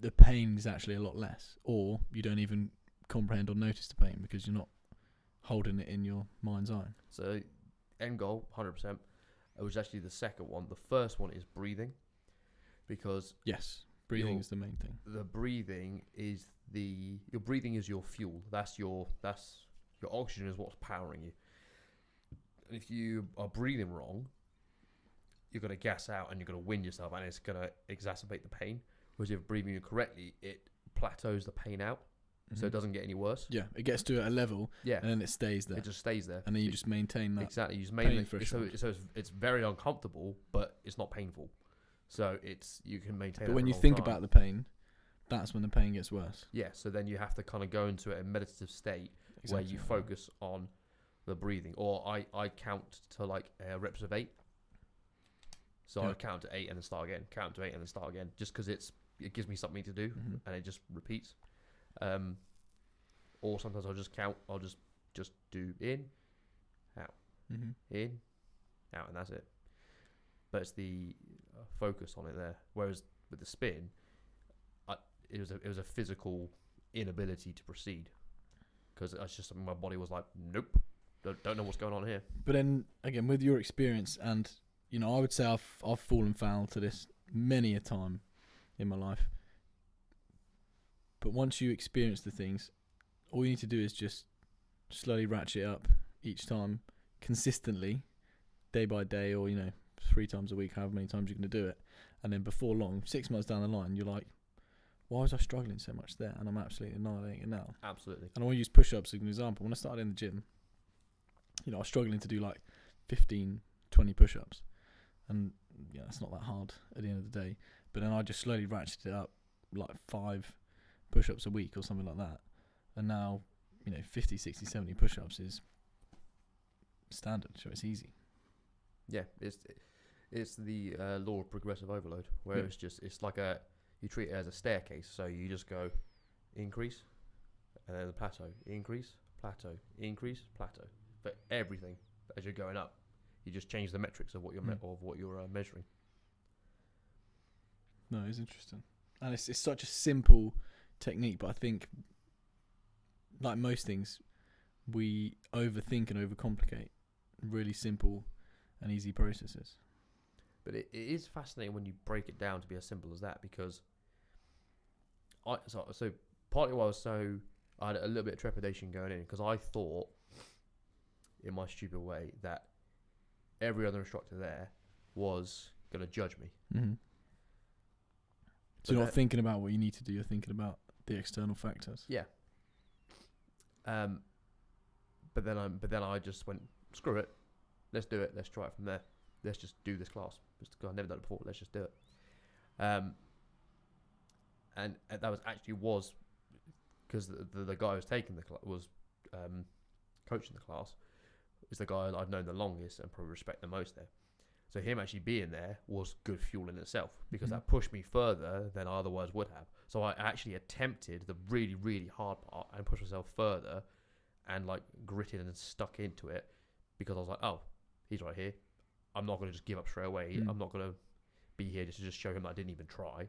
the pain is actually a lot less, or you don't even comprehend or notice the pain because you're not holding it in your mind's eye. So, end goal, 100%. It was actually the second one. The first one is breathing, because breathing is the main thing. The breathing is your breathing is your fuel. That's your oxygen is what's powering you. And if you are breathing wrong, you're going to gas out and you're going to wind yourself, and it's going to exacerbate the pain. Whereas if you're breathing correctly, it plateaus the pain out. So it doesn't get any worse. Yeah, it gets to a level, and then it stays there. It just stays there, and then you just maintain that. Exactly, you just maintain. So it's very uncomfortable, but it's not painful. So you can maintain. But when you think about the pain, that's when the pain gets worse. Yeah. So then you have to kind of go into a meditative state where you focus on the breathing. Or I count to like reps of 8. So I count to 8 and then start again. Count to 8 and then start again. Just because it's it gives me something to do, and it just repeats. Or sometimes I'll just count. I'll just do in, out, in, out, and that's it. But it's the focus on it there. Whereas with the spin, it was a physical inability to proceed, because it's just something my body was like, nope, don't know what's going on here. But then again, with your experience, and I would say I've fallen foul to this many a time in my life. But once you experience the things, all you need to do is just slowly ratchet up each time, consistently, day by day, or 3 times a week, however many times you're going to do it. And then before long, 6 months down the line, you're like, why was I struggling so much there? And I'm absolutely annihilating it now. Absolutely. And I want to use push-ups as an example. When I started in the gym, I was struggling to do like 15, 20 push-ups. And it's not that hard at the end of the day. But then I just slowly ratcheted it up, like 5 push-ups a week or something like that. And now, 50, 60, 70 push-ups is standard, so it's easy. Yeah, it's the law of progressive overload, where it's like you treat it as a staircase. So you just go increase, and then the plateau, increase, plateau, increase, plateau. For everything, as you're going up, you just change the metrics of what you're measuring. No, it's interesting, and it's such a simple technique, but I think, like most things, we overthink and overcomplicate really simple and easy processes. But it is fascinating when you break it down to be as simple as that, because so partly why I had a little bit of trepidation going in, because I thought, in my stupid way, that every other instructor there was going to judge me. Mm-hmm. So you're not thinking about what you need to do, you're thinking about the external factors. Yeah. But then I just went, screw it, let's do it, let's try it from there. Let's just do this class. I've never done it before. Let's just do it. And that was because the guy who was taking the class was coaching the class, is the guy I've known the longest and probably respect the most there. So him actually being there was good fuel in itself, because that pushed me further than I otherwise would have. So I actually attempted the really, really hard part and pushed myself further, and like gritted and stuck into it, because I was like, oh, he's right here. I'm not going to just give up straight away. I'm not going to be here just to show him that I didn't even try.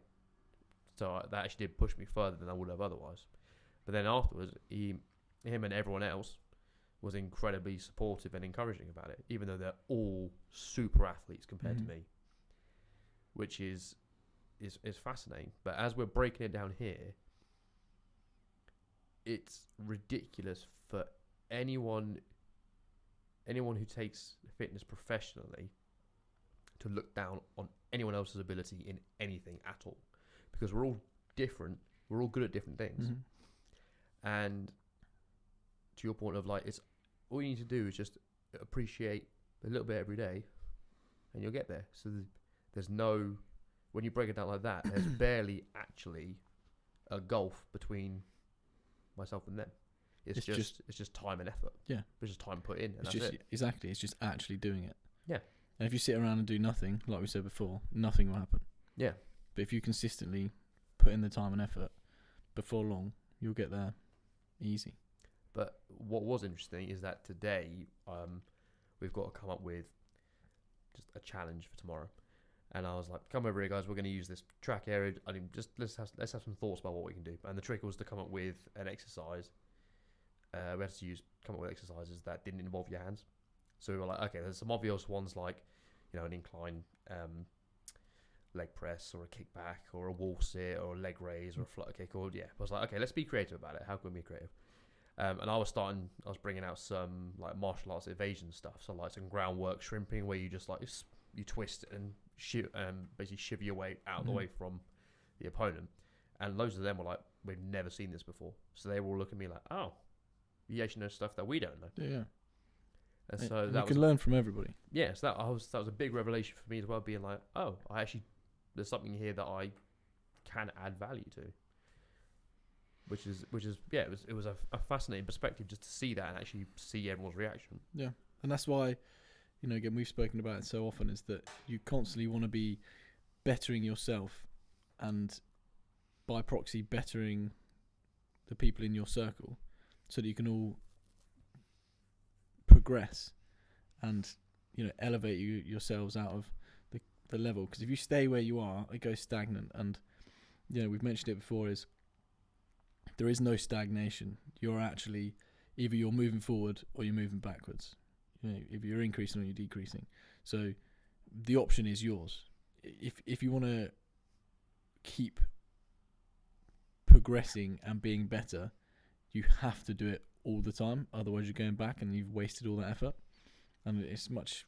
So that actually did push me further than I would have otherwise. But then afterwards, him and everyone else was incredibly supportive and encouraging about it, even though they're all super athletes compared to me, which is fascinating. But as we're breaking it down here, it's ridiculous for anyone who takes fitness professionally to look down on anyone else's ability in anything at all, because we're all different. We're all good at different things. And to your point of like, it's all you need to do is just appreciate a little bit every day, and you'll get there. So there's no, when you break it down like that, there's barely actually a gulf between myself and them. It's just time and effort. Yeah. It's just time put in, and that's it. Exactly. It's just actually doing it. Yeah. And if you sit around and do nothing, like we said before, nothing will happen. Yeah. But if you consistently put in the time and effort, before long, you'll get there easy. But what was interesting is that today we've got to come up with just a challenge for tomorrow. And I was like, come over here, guys. We're going to use this track area. I mean, just let's have some thoughts about what we can do. And the trick was to come up with an exercise. We had to come up with exercises that didn't involve your hands. So we were like, okay, there's some obvious ones like, an incline leg press, or a kickback, or a wall sit, or a leg raise, or a flutter kick, or I was like, okay, let's be creative about it. How can we be creative? And I was bringing out some like martial arts evasion stuff. So like some groundwork shrimping, where you just like you twist and basically shiver your way out of the way from the opponent. And loads of them were like, we've never seen this before. So they were all looking at me like, oh, you actually know stuff that we don't know. Yeah. And so you can learn from everybody. Yeah, so that was a big revelation for me as well, being like, oh, there's something here that I can add value to. Which is it was a fascinating perspective just to see that and actually see everyone's reaction. Yeah, and that's why, again, we've spoken about it so often, is that you constantly want to be bettering yourself, and by proxy bettering the people in your circle, so that you can all progress and elevate yourselves out of the level. Because if you stay where you are, it goes stagnant. And we've mentioned it before, is there is no stagnation. You're actually either you're moving forward or you're moving backwards. If you're increasing or you're decreasing. So the option is yours. If you want to keep progressing and being better, you have to do it all the time. Otherwise you're going back and you've wasted all that effort. And it's much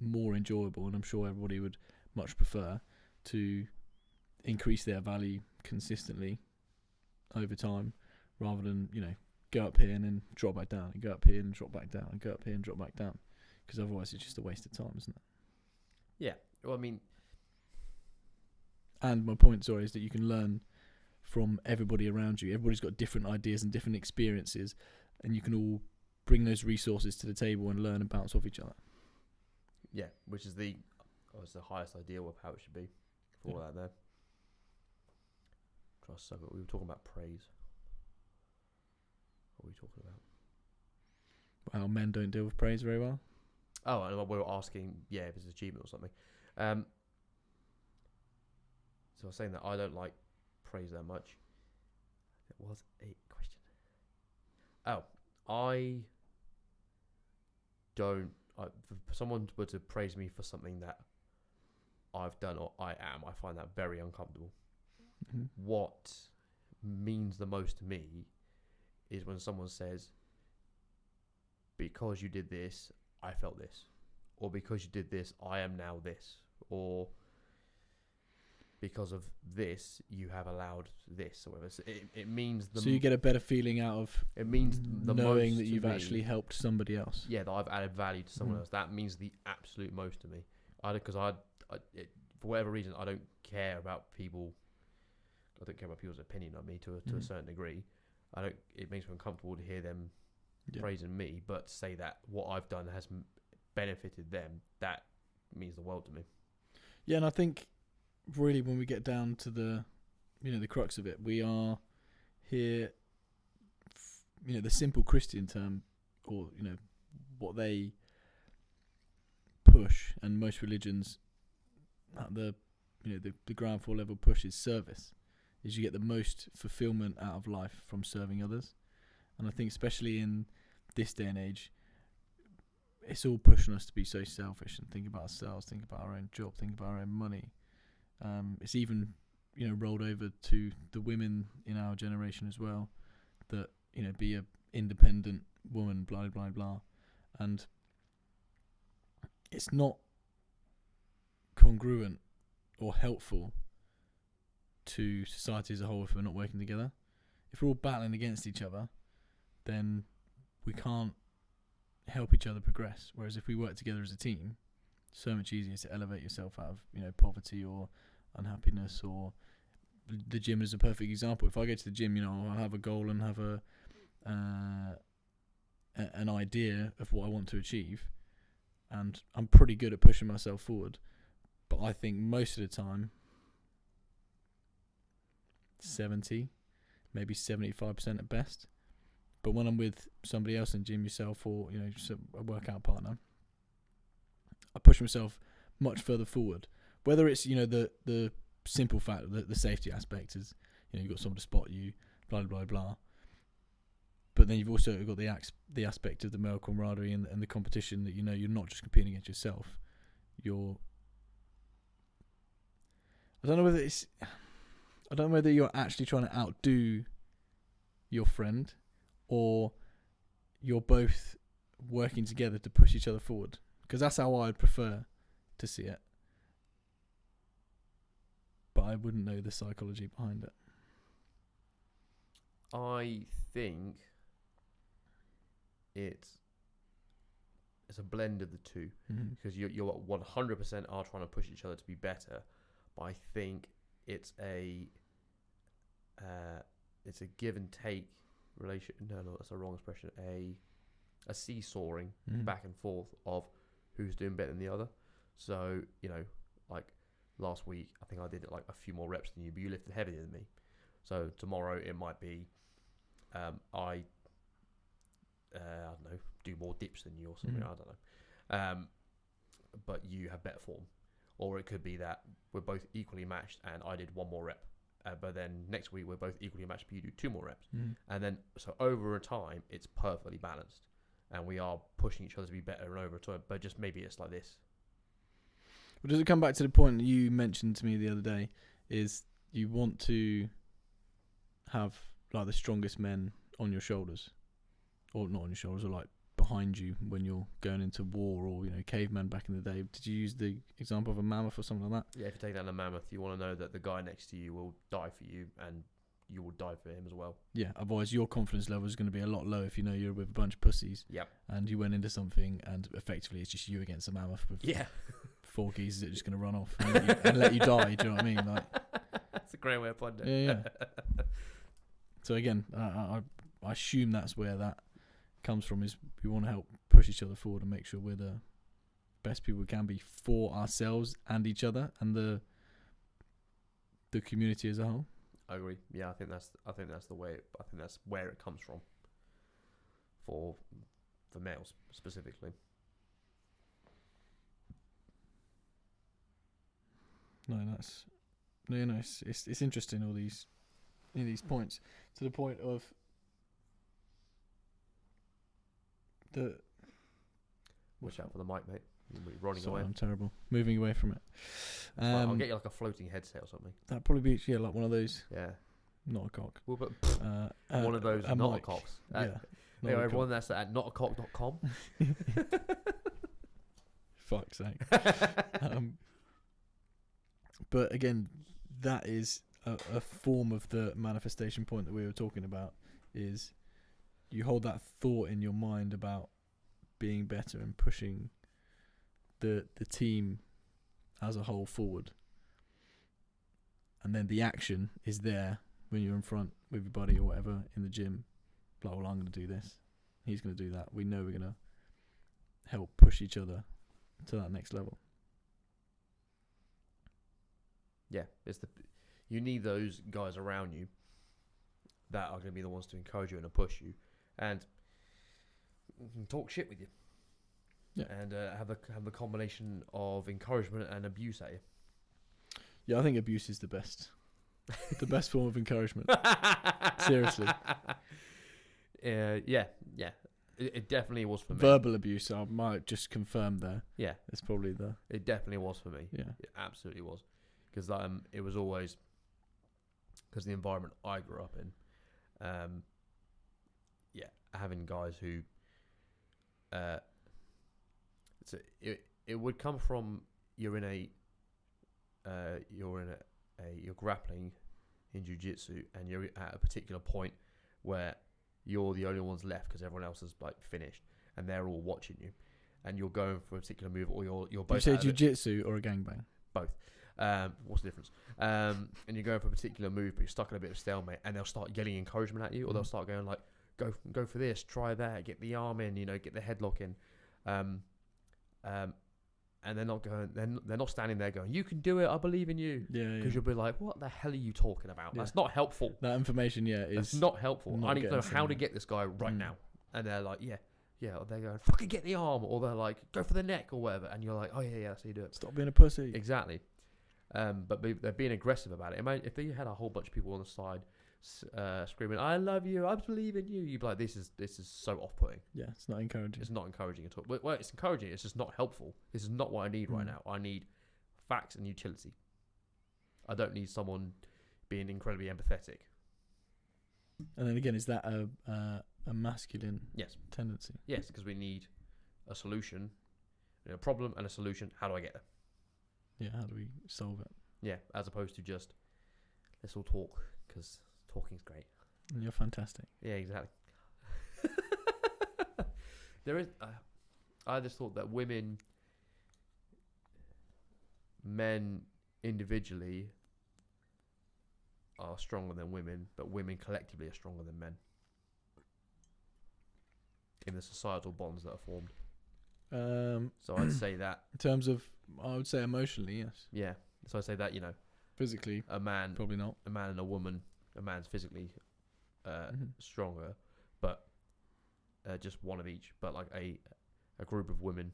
more enjoyable, and I'm sure everybody would much prefer to increase their value consistently over time, rather than go up here and then drop back down, and go up here and drop back down, and go up here and drop back down, because otherwise it's just a waste of time, isn't it? Yeah. Well, I mean, and my point, sorry, is that you can learn from everybody around you. Everybody's got different ideas and different experiences, and you can all bring those resources to the table and learn and bounce off each other. Yeah, which is the highest ideal of how it should be for all that there. So we were talking about praise. What were we talking about? Well, men don't deal with praise very well. Oh, and we were asking, if it's an achievement or something. So I was saying that I don't like praise that much. It was a question. Oh, I don't. For someone were to praise me for something that I've done or I find that very uncomfortable. Mm-hmm. What means the most to me is when someone says, because you did this, I felt this, or because you did this, I am now this, or because of this, you have allowed this, or whatever. So it means so you get a better feeling out of it means the knowing most that you've me, actually helped somebody else. Yeah, that I've added value to someone else. That means the absolute most to me. Because for whatever reason, I don't care about people. I don't care about people's opinion on me to a certain degree. It makes me uncomfortable to hear them praising me, but to say that what I've done has benefited them, that means the world to me. Yeah, and I think really when we get down to the crux of it, we are here, the simple Christian term, or what they push, and most religions at the ground floor level push is service. Is you get the most fulfillment out of life from serving others. And I think especially in this day and age, it's all pushing us to be so selfish and think about ourselves, think about our own job, think about our own money. It's even rolled over to the women in our generation as well, that be a independent woman, blah blah blah, and it's not congruent or helpful to society as a whole if we're not working together. If we're all battling against each other, then we can't help each other progress. Whereas if we work together as a team, so much easier to elevate yourself out of poverty or unhappiness. Or the gym is a perfect example. If I go to the gym, I'll have a goal and have an idea of what I want to achieve, and I'm pretty good at pushing myself forward. But I think most of the time, 70, maybe 75% at best. But when I'm with somebody else in the gym, yourself, or just a workout partner, I push myself much further forward. Whether it's the simple fact that the safety aspect is you've got someone to spot you, blah blah blah. But then you've also got the aspect of the male camaraderie and the competition that you're not just competing against yourself. I don't know whether you're actually trying to outdo your friend, or you're both working together to push each other forward. Because that's how I'd prefer to see it. But I wouldn't know the psychology behind it. I think it's a blend of the two. Because you're 100% are trying to push each other to be better. But I think it's a give and take relation. No, that's a wrong expression. A seesawing back and forth of who's doing better than the other. So like last week, I think I did like a few more reps than you, but you lifted heavier than me. So tomorrow it might be, I don't know, do more dips than you or something. I don't know. But you have better form. Or it could be that we're both equally matched and I did 1 more rep. But then next week we're both equally matched, but you do 2 more reps. And then, so over a time, it's perfectly balanced. And we are pushing each other to be better and over time. But just maybe it's like this. Well, does it come back to the point that you mentioned to me the other day, is you want to have like the strongest men on your shoulders, or not on your shoulders, or like behind you when you're going into war, or cavemen back in the day. Did you use the example of a mammoth or something like that? Yeah, if you take down a mammoth, you want to know that the guy next to you will die for you, and you will die for him as well. Yeah, otherwise your confidence level is going to be a lot low if you know you're with a bunch of pussies. Yep. And you went into something and effectively it's just you against a mammoth with 4 geezers that are just going to run off and let you die. Do you know what I mean? Like, that's a great way of putting it. Yeah. So again, I assume that's where that comes from, is we want to help push each other forward and make sure we're the best people we can be for ourselves and each other and the community as a whole. I agree. Yeah, I think that's the way. I think that's where it comes from. For males specifically. It's interesting, all these points, to the point of the. Watch out for the mic, mate. You're running Sorry, away. I'm terrible. Moving away from it. I'll get you like a floating headset or something. That'd probably be like one of those. Yeah. Not a cock. Well, but one of those not a cocks. Yeah. Everyone that's at notacock.com. Fuck's sake. But again, that is a form of the manifestation point that we were talking about, is you hold that thought in your mind about being better and pushing the team as a whole forward. And then the action is there when you're in front with your buddy or whatever in the gym. Like, well, I'm going to do this. He's going to do that. We know we're going to help push each other to that next level. Yeah, you need those guys around you that are going to be the ones to encourage you and to push you, and talk shit with you. Yeah, and have the combination of encouragement and abuse at you. Yeah, I think abuse is the best form of encouragement. Seriously. Yeah. It definitely was for me. Verbal abuse, I might just confirm there. Yeah, it's probably It definitely was for me. Yeah, it absolutely was, because it was always because the environment I grew up in. Having guys who, it would come from you're grappling in jiu-jitsu, and you're at a particular point where you're the only ones left because everyone else is like finished, and they're all watching you, and you're going for a particular move, or you're both. You say jiu-jitsu or a gangbang? Both. What's the difference? And you're going for a particular move, but you're stuck in a bit of stalemate, and they'll start yelling encouragement at you, or they'll start going like, "Go for this, try that, get the arm in, get the headlock in," and they're not going. They're not standing there going, "You can do it, I believe in you." Yeah. Because you'll be like, "What the hell are you talking about? That's not helpful." That information, is not helpful. I need to know how to get this guy right now. And they're like, yeah. Or they're going, "Fucking get the arm," or they're like, "Go for the neck," or whatever. And you're like, "Oh yeah, that's how you do it." Stop being a pussy. Exactly. But they're being aggressive about it. Imagine if they had a whole bunch of people on the side screaming, "I love you, I believe in you," you'd be like, this is so off-putting. Yeah, it's not encouraging. It's not encouraging at all. Well, it's encouraging, it's just not helpful. This is not what I need right now. I need facts and utility. I don't need someone being incredibly empathetic. And then again, is that a masculine tendency? Yes, because we need a solution, a problem and a solution. How do I get there? Yeah, how do we solve it? Yeah, as opposed to just, let's all talk, because talking's great. And you're fantastic. Yeah, exactly. There is. I just thought that men individually are stronger than women, but women collectively are stronger than men in the societal bonds that are formed. So I'd say that in terms of, I would say emotionally, yes. Yeah. So I'd say that physically, a man probably not. A man and a woman a man's physically stronger, but just one of each. But like a group of women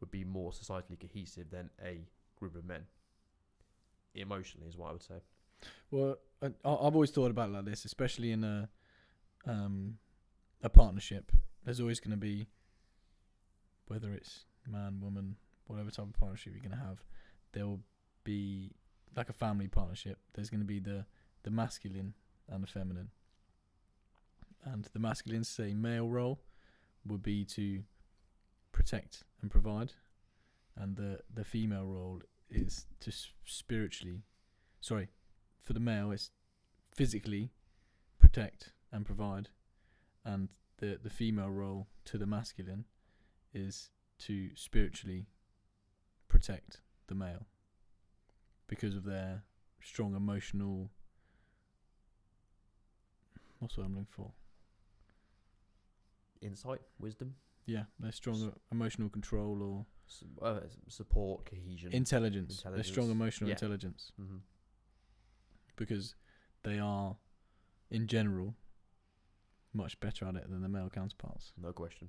would be more societally cohesive than a group of men. Emotionally, is what I would say. Well, I've always thought about it like this, especially in a partnership. There's always going to be, whether it's man, woman, whatever type of partnership you're going to have, there will be, like a family partnership, there's going to be the masculine and the feminine. And the masculine, say, male role would be to protect and provide, and the female role is to for the male it's physically protect and provide, and the female role to the masculine is to spiritually protect the male, because of their strong emotional, what's what I'm looking for? Insight, wisdom. Yeah, their strong emotional control or support, cohesion, intelligence. Their strong emotional intelligence, because they are, in general, much better at it than the male counterparts. No question.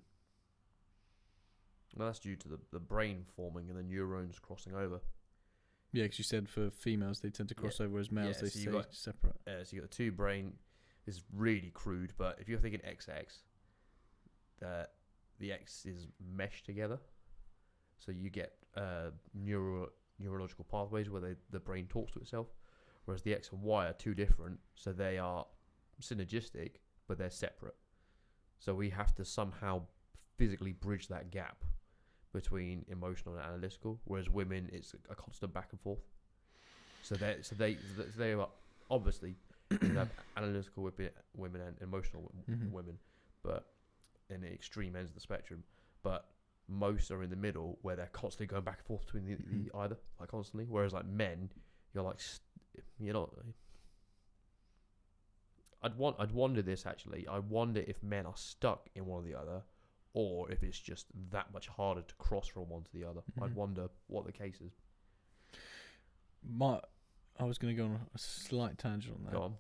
No, that's due to the brain forming and the neurons crossing over. Yeah, because you said for females they tend to cross over, as males they stay separate. So you got the two brain. This is really crude, but if you're thinking XX, the X is meshed together, so you get neurological pathways where the brain talks to itself, whereas the X and Y are two different, so they are synergistic, but they're separate. So we have to somehow physically bridge that gap between emotional and analytical, whereas women, it's a constant back and forth. So they are obviously have analytical women and emotional women, but in the extreme ends of the spectrum. But most are in the middle, where they're constantly going back and forth between the either, like constantly. Whereas like men, you're like, you're not. I'd wonder this actually. I wonder if men are stuck in one or the other, or if it's just that much harder to cross from one to the other. I'd wonder what the case is. I was going to go on a slight tangent on that. Go on.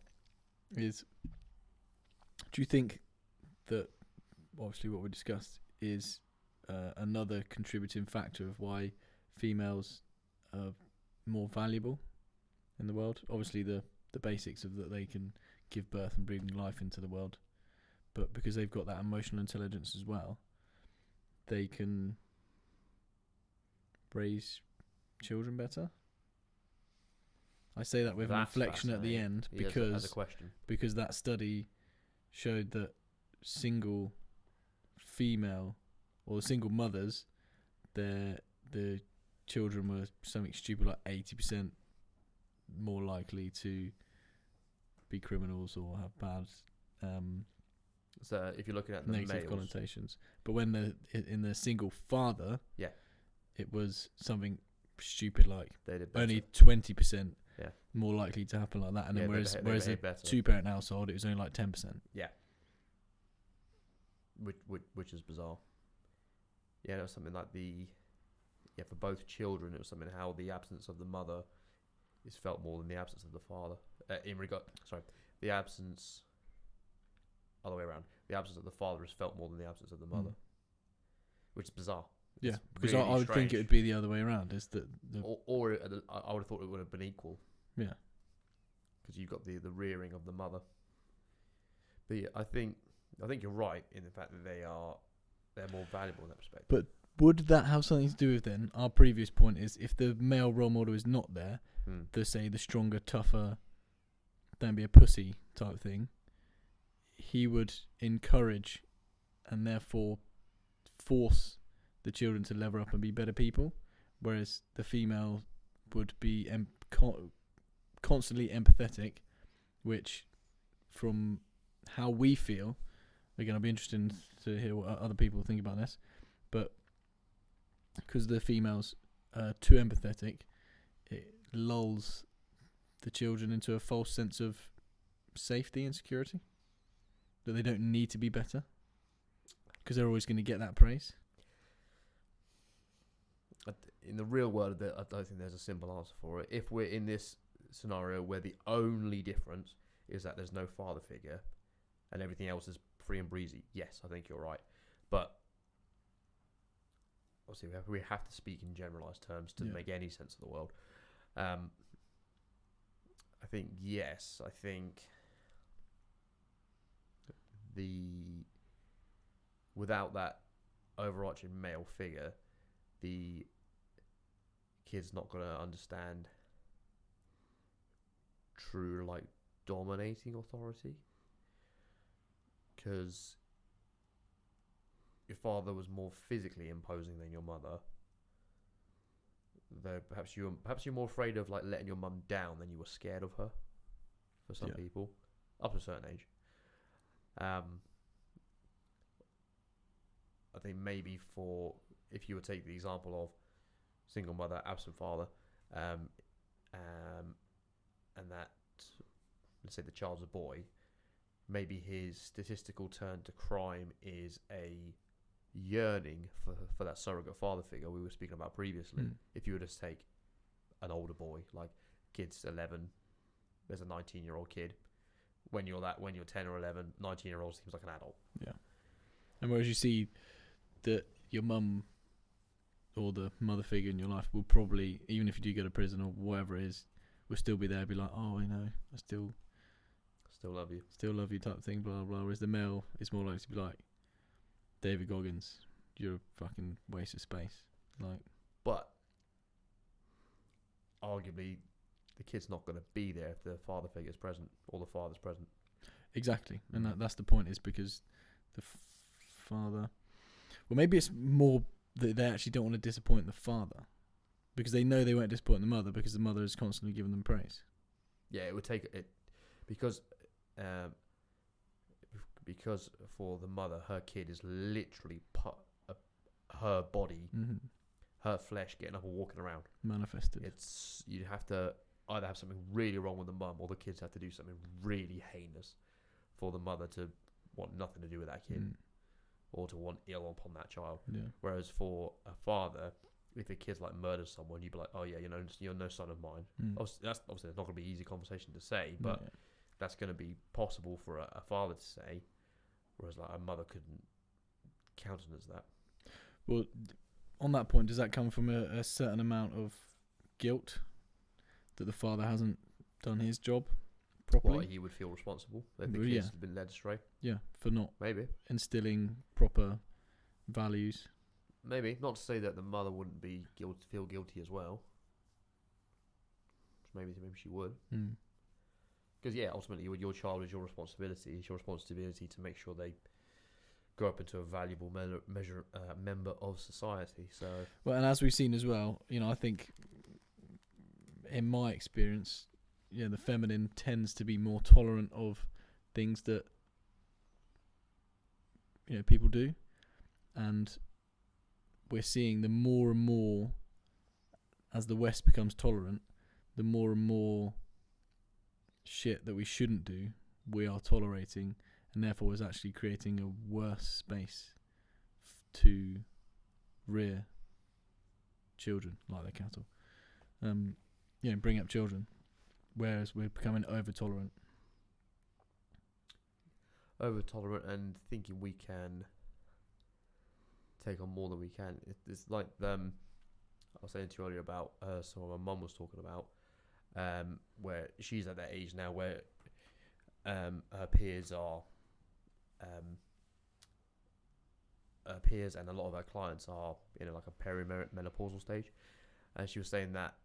Do you think that, obviously what we discussed is another contributing factor of why females are more valuable in the world? Obviously the basics of that they can give birth and bring life into the world, but because they've got that emotional intelligence as well, they can raise children better. I say that with an inflection at the end because that study showed that single female or single mothers, the children were something stupid like 80% more likely to be criminals or have bad so if you're looking at the negative males, connotations. But when in the single father, it was something stupid like only 20% more likely to happen like that, and then whereas a two-parent household, it was only like 10%. Yeah, which is bizarre. Yeah, it was something like for both children, it was something how the absence of the mother is felt more than the absence of the father. Other way around. The absence of the father is felt more than the absence of the mother, which is bizarre. Yeah, because really I would think it would be the other way around. Is that or I would have thought it would have been equal. Yeah, because you've got the rearing of the mother. But yeah, I think you're right in the fact that they're more valuable in that respect. But would that have something to do with then our previous point? Is if the male role model is not there, the stronger, tougher, don't be a pussy type thing, he would encourage and therefore force the children to level up and be better people, whereas the female would be constantly empathetic, which from how we feel, again, I'll be interested to hear what other people think about this, but because the female's too empathetic, it lulls the children into a false sense of safety and security, that they don't need to be better because they're always going to get that praise. In the real world, I don't think there's a simple answer for it. If we're in this scenario where the only difference is that there's no father figure and everything else is free and breezy. Yes, I think you're right. But obviously we have to speak in generalized terms to make any sense of the world. I think, yes, I think without that overarching male figure, the kid's not going to understand true, like, dominating authority, because your father was more physically imposing than your mother, though perhaps you're more afraid of, like, letting your mum down than you were scared of her, for some people, up to a certain age. I think maybe if you would take the example of single mother, absent father, and that, let's say the child's a boy, maybe his statistical turn to crime is a yearning for that surrogate father figure we were speaking about previously. If you were to take an older boy, like kid's 11, there's a 19-year-old kid. When you're 10 or 11, 19-year-old seems like an adult. Yeah. And whereas you see that your mum or the mother figure in your life will probably, even if you do go to prison or whatever it is, will still be there, be like, oh, you know, I still love you type of thing, blah, blah, blah. Whereas the male is more likely to be like, David Goggins, you're a fucking waste of space. Like, but arguably, the kid's not going to be there if the father figure's present or the father's present. Exactly, and that's the point. Is because the father, well, maybe it's more that they actually don't want to disappoint the father, because they know they won't disappoint the mother, because the mother is constantly giving them praise. Yeah, it would take it because for the mother, her kid is literally her body, her flesh getting up and walking around, manifested. You'd have to either have something really wrong with the mum, or the kids have to do something really heinous for the mother to want nothing to do with that kid, or to want ill upon that child. Yeah. Whereas for a father, if a kid's like murders someone, you'd be like, oh yeah, you're no son of mine. Obviously, it's not going to be an easy conversation to say, but that's going to be possible for a father to say, whereas like a mother couldn't countenance that. Well, on that point, does that come from a certain amount of guilt that the father hasn't done his job properly? Well, he would feel responsible if the kids had been led astray. Yeah, for not maybe instilling proper values. Maybe. Not to say that the mother wouldn't feel guilty as well. Maybe she would. Because ultimately, your child is your responsibility. It's your responsibility to make sure they grow up into a valuable member of society. So, well, and as we've seen as well, I think in my experience, the feminine tends to be more tolerant of things that people do, and we're seeing the more and more as the West becomes tolerant, the more and more shit that we shouldn't do we are tolerating, and therefore is actually creating a worse space to rear children like they're cattle. Bring up children, whereas we're becoming over tolerant and thinking we can take on more than we can. It's like I was saying to you earlier about someone my mum was talking about, where she's at that age now where her peers are peers and a lot of her clients are in like a perimenopausal stage, and she was saying that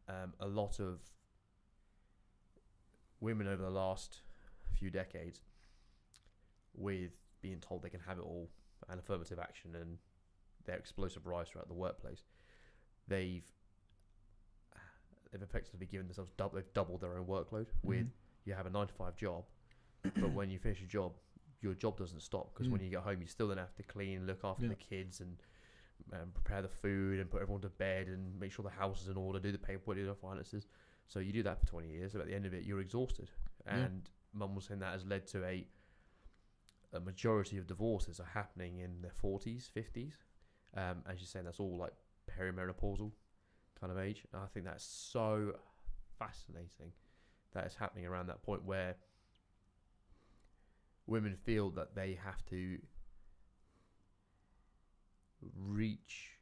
a lot of women over the last few decades, with being told they can have it all and affirmative action and their explosive rise throughout the workplace, they've effectively given themselves they've doubled their own workload. With you have a 9-to-5 job, but when you finish your job doesn't stop, because when you get home you still then have to clean, look after the kids, and prepare the food and put everyone to bed and make sure the house is in order, do the paperwork, do the finances. So you do that for 20 years, and at the end of it you're exhausted. And Mum was saying that has led to a majority of divorces are happening in their 40s, 50s, and she's saying that's all like perimenopausal kind of age. And I think that's so fascinating that it's happening around that point where women feel that they have to reach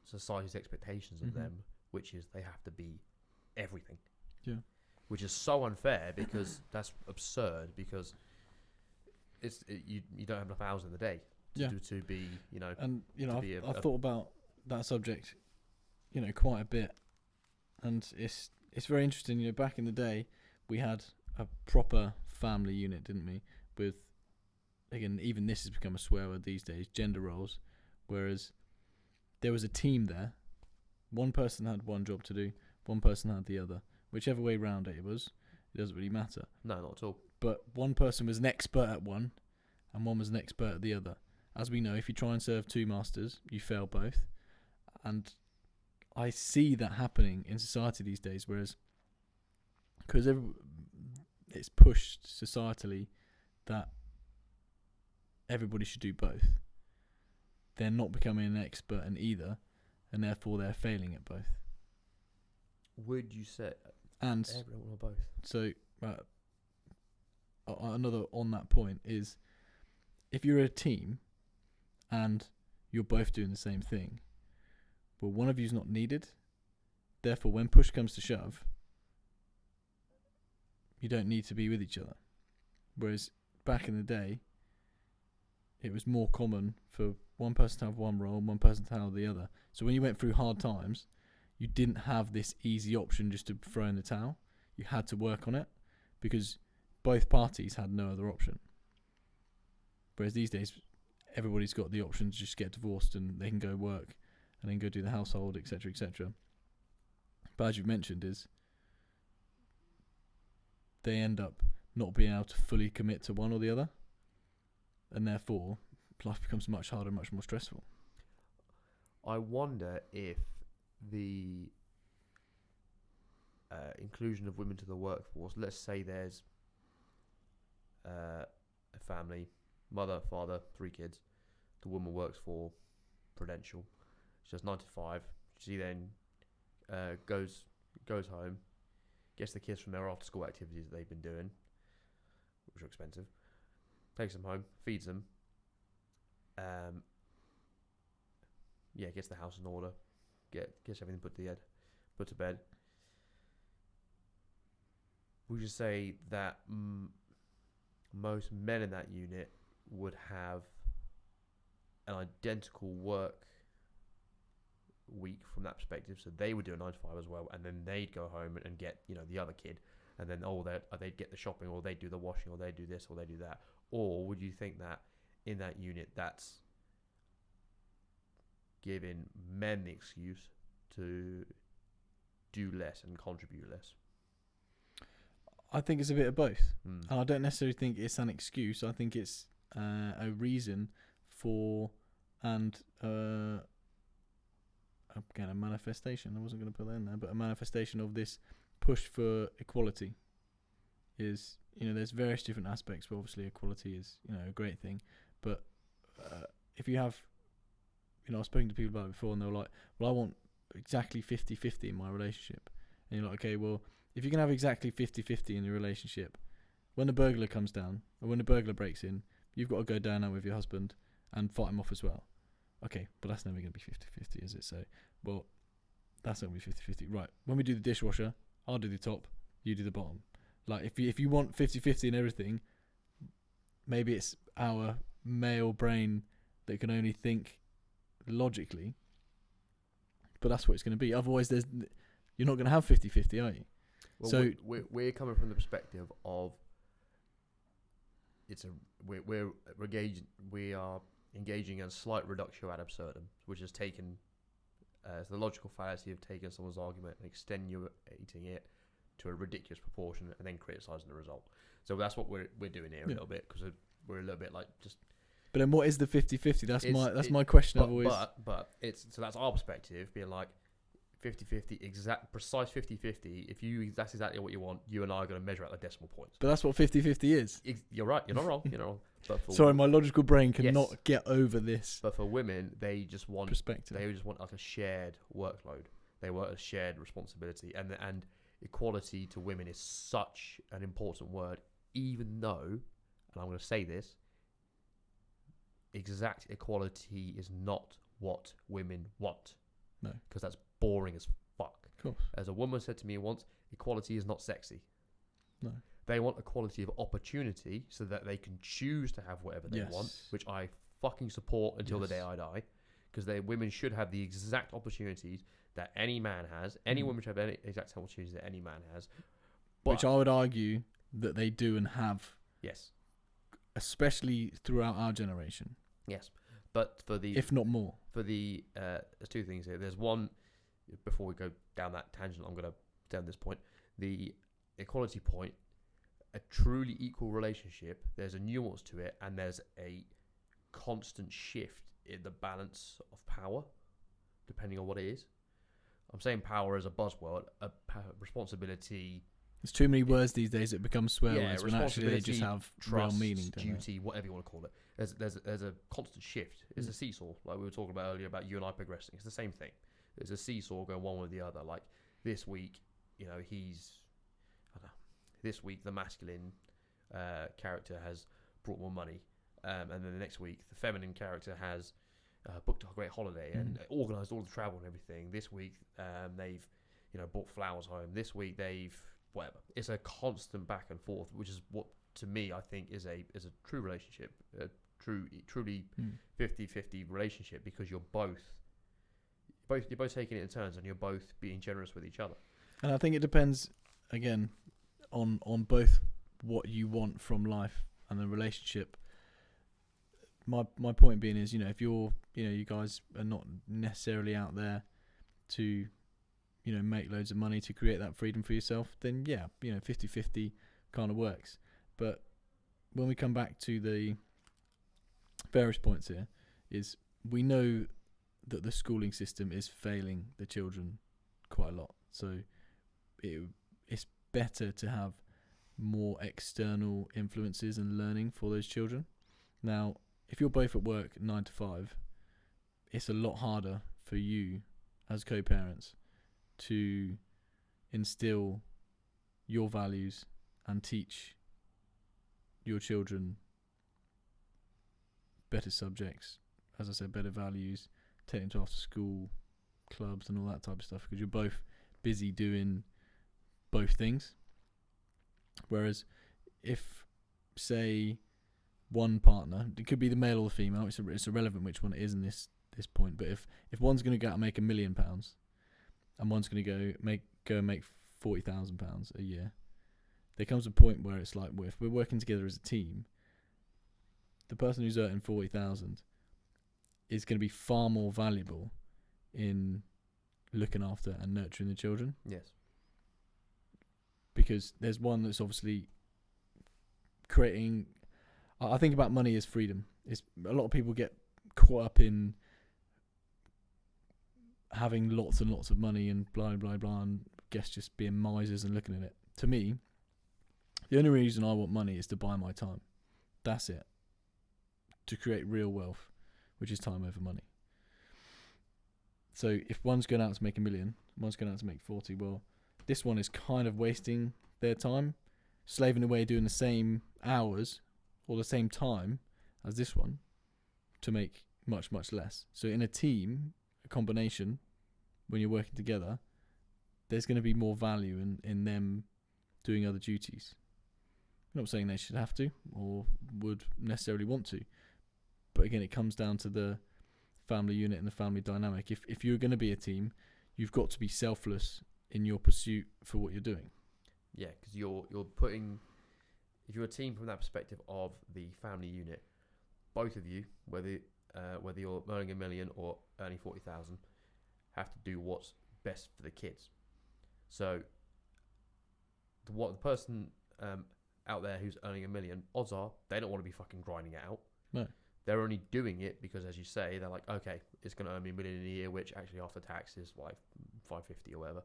society's expectations of them, which is they have to be everything. Yeah. Which is so unfair, because that's absurd, because you don't have enough hours in the day to be, you know. And, you know, I've thought about that subject, you know, quite a bit. And it's very interesting. You know, back in the day, we had a proper family unit, didn't we? With, again, even this has become a swear word these days, gender roles. Whereas there was a team there. One person had one job to do, one person had the other. Whichever way round it was, it doesn't really matter. No, not at all. But one person was an expert at one, and one was an expert at the other. As we know, if you try and serve two masters, you fail both. And I see that happening in society these days, whereas because it's pushed societally that everybody should do both. They're not becoming an expert in either, and therefore they're failing at both. Would you say and everyone or both? So another on that point is, if you're a team and you're both doing the same thing, well, one of you's not needed. Therefore, when push comes to shove, you don't need to be with each other. Whereas back in the day, it was more common for one person to have one role and one person to have the other. So when you went through hard times, you didn't have this easy option just to throw in the towel. You had to work on it, because both parties had no other option. Whereas these days, everybody's got the option to just get divorced and they can go work and then go do the household, etc., etc. But as you've mentioned, is they end up not being able to fully commit to one or the other, and therefore life becomes much harder, much more stressful. I wonder if the inclusion of women to the workforce, let's say there's a family, mother, father, 3 kids, the woman works for Prudential, she does 9 to 5, she then goes home, gets the kids from their after school activities that they've been doing, which are expensive, takes them home, feeds them, gets the house in order, gets everything put to bed. Would you say that most men in that unit would have an identical work week from that perspective? So they would do a 9 to 5 as well, and then they'd go home and get, you know, the other kid, and then they'd get the shopping, or they'd do the washing, or they'd do this, or they'd do that? Or would you think that in that unit, that's giving men the excuse to do less and contribute less? I think it's a bit of both. And I don't necessarily think it's an excuse. I think it's a reason for, and again, a manifestation. I wasn't going to put that in there, but a manifestation of this push for equality is, you know, there's various different aspects, but obviously equality is, you know, a great thing. But if you have, you know, I've spoken to people about it before, and they were like, well, I want exactly 50-50 in my relationship. And you're like, okay, well, if you can have exactly 50-50 in your relationship, when the burglar comes down, or when the burglar breaks in, you've got to go down there with your husband and fight him off as well. Okay, but that's never going to be 50-50, is it? So, well, that's not going to be 50-50. Right, when we do the dishwasher, I'll do the top, you do the bottom. Like, if you want 50-50 in everything, maybe it's our male brain that can only think logically, but that's what it's going to be. Otherwise, you're not going to have 50-50, are you? Well, so we're coming from the perspective of we are engaging in a slight reductio ad absurdum, which has taken the logical fallacy of taking someone's argument and extenuating it to a ridiculous proportion and then criticising the result. So that's what we're doing here a little bit, because we're a little bit like just. But then, what is the 50-50? That's my question. But it's, so that's our perspective, being like 50-50, precise 50-50. If that's exactly what you want, you and I are going to measure out the decimal points. But that's what 50-50 is. You're right. You're not wrong. You're not wrong. But sorry, my logical brain cannot get over this. But for women, they just want perspective. They just want like a shared workload. They want a shared responsibility, and equality to women is such an important word, even though and I'm going to say this, exact equality is not what women want. No. Because that's boring as fuck. Of course. As a woman said to me once, equality is not sexy. No. They want equality of opportunity so that they can choose to have whatever they want, which I fucking support until the day I die. Because women should have the exact opportunities that any man has. Any woman should have any exact opportunities that any man has. But, which I would argue that they do and have. Yes. Especially throughout our generation. Yes. But for the... if not more. For the... there's two things here. There's one... Before we go down that tangent, I'm going to down this point. The equality point, a truly equal relationship, there's a nuance to it, and there's a constant shift in the balance of power, depending on what it is. I'm saying power as a buzzword, responsibility. There's too many words these days that become swear words when actually they just have trust, real meaning. Duty, whatever you want to call it. There's a constant shift. It's a seesaw, like we were talking about earlier about you and I progressing. It's the same thing. There's a seesaw going one way or the other. Like this week, this week the masculine character has brought more money, and then the next week the feminine character has booked a great holiday and organised all the travel and everything. This week they've brought flowers home. This week they've whatever. It's a constant back and forth, which is what to me I think is a true relationship, truly 50-50 relationship, because you're both taking it in turns and you're both being generous with each other. And I think it depends again on both what you want from life and the relationship. My point being is, if you're you guys are not necessarily out there to make loads of money to create that freedom for yourself, then 50-50 kind of works. But when we come back to the various points here, is we know that the schooling system is failing the children quite a lot. So it's better to have more external influences and learning for those children. Now, if you're both at work 9 to 5, it's a lot harder for you as co-parents to instill your values and teach your children better subjects, as I said, better values, take them to after school clubs and all that type of stuff, because you're both busy doing both things. Whereas if, say, one partner, it could be the male or the female, it's irrelevant which one it is in this point, but if one's going to go out and make £1 million and one's going to go and make £40,000 a year, there comes a point where it's like, well, if we're working together as a team, the person who's earning 40,000 is going to be far more valuable in looking after and nurturing the children. Yes. Because there's one that's obviously creating... I think about money as freedom. It's a lot of people get caught up in having lots and lots of money and blah, blah, blah, and guess just being misers and looking at it. To me, the only reason I want money is to buy my time. That's it. To create real wealth, which is time over money. So if one's going out to make $1 million, one's going out to make 40, well, this one is kind of wasting their time, slaving away doing the same hours or the same time as this one to make much, much less. So in a team, a combination, when you're working together, there's going to be more value in them doing other duties. I'm not saying they should have to or would necessarily want to. But again, it comes down to the family unit and the family dynamic. If you're going to be a team, you've got to be selfless in your pursuit for what you're doing. Yeah, because you're putting... If you're a team from that perspective of the family unit, both of you, whether you're earning $1 million or earning 40,000, have to do what's best for the kids. So, the person out there who's earning $1 million, odds are they don't want to be fucking grinding it out. No, they're only doing it because, as you say, they're like, okay, it's going to earn me $1 million a year, which actually after tax is like $550 or whatever,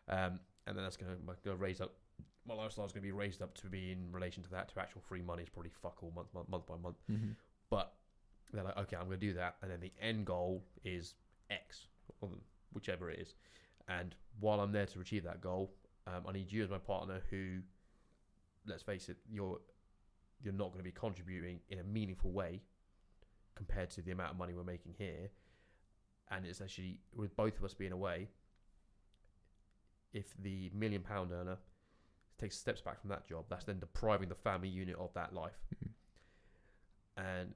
and then that's going to raise up. My lifestyle's going to be raised up to be in relation to that. To actual free money is probably fuck all month by month. Mm-hmm. But they're like, okay, I'm going to do that, and then the end goal is X, or whichever it is. And while I'm there to achieve that goal, I need you as my partner who, let's face it, you're you're not going to be contributing in a meaningful way compared to the amount of money we're making here. And it's actually, with both of us being away, if the £1 million earner takes steps back from that job, that's then depriving the family unit of that life. And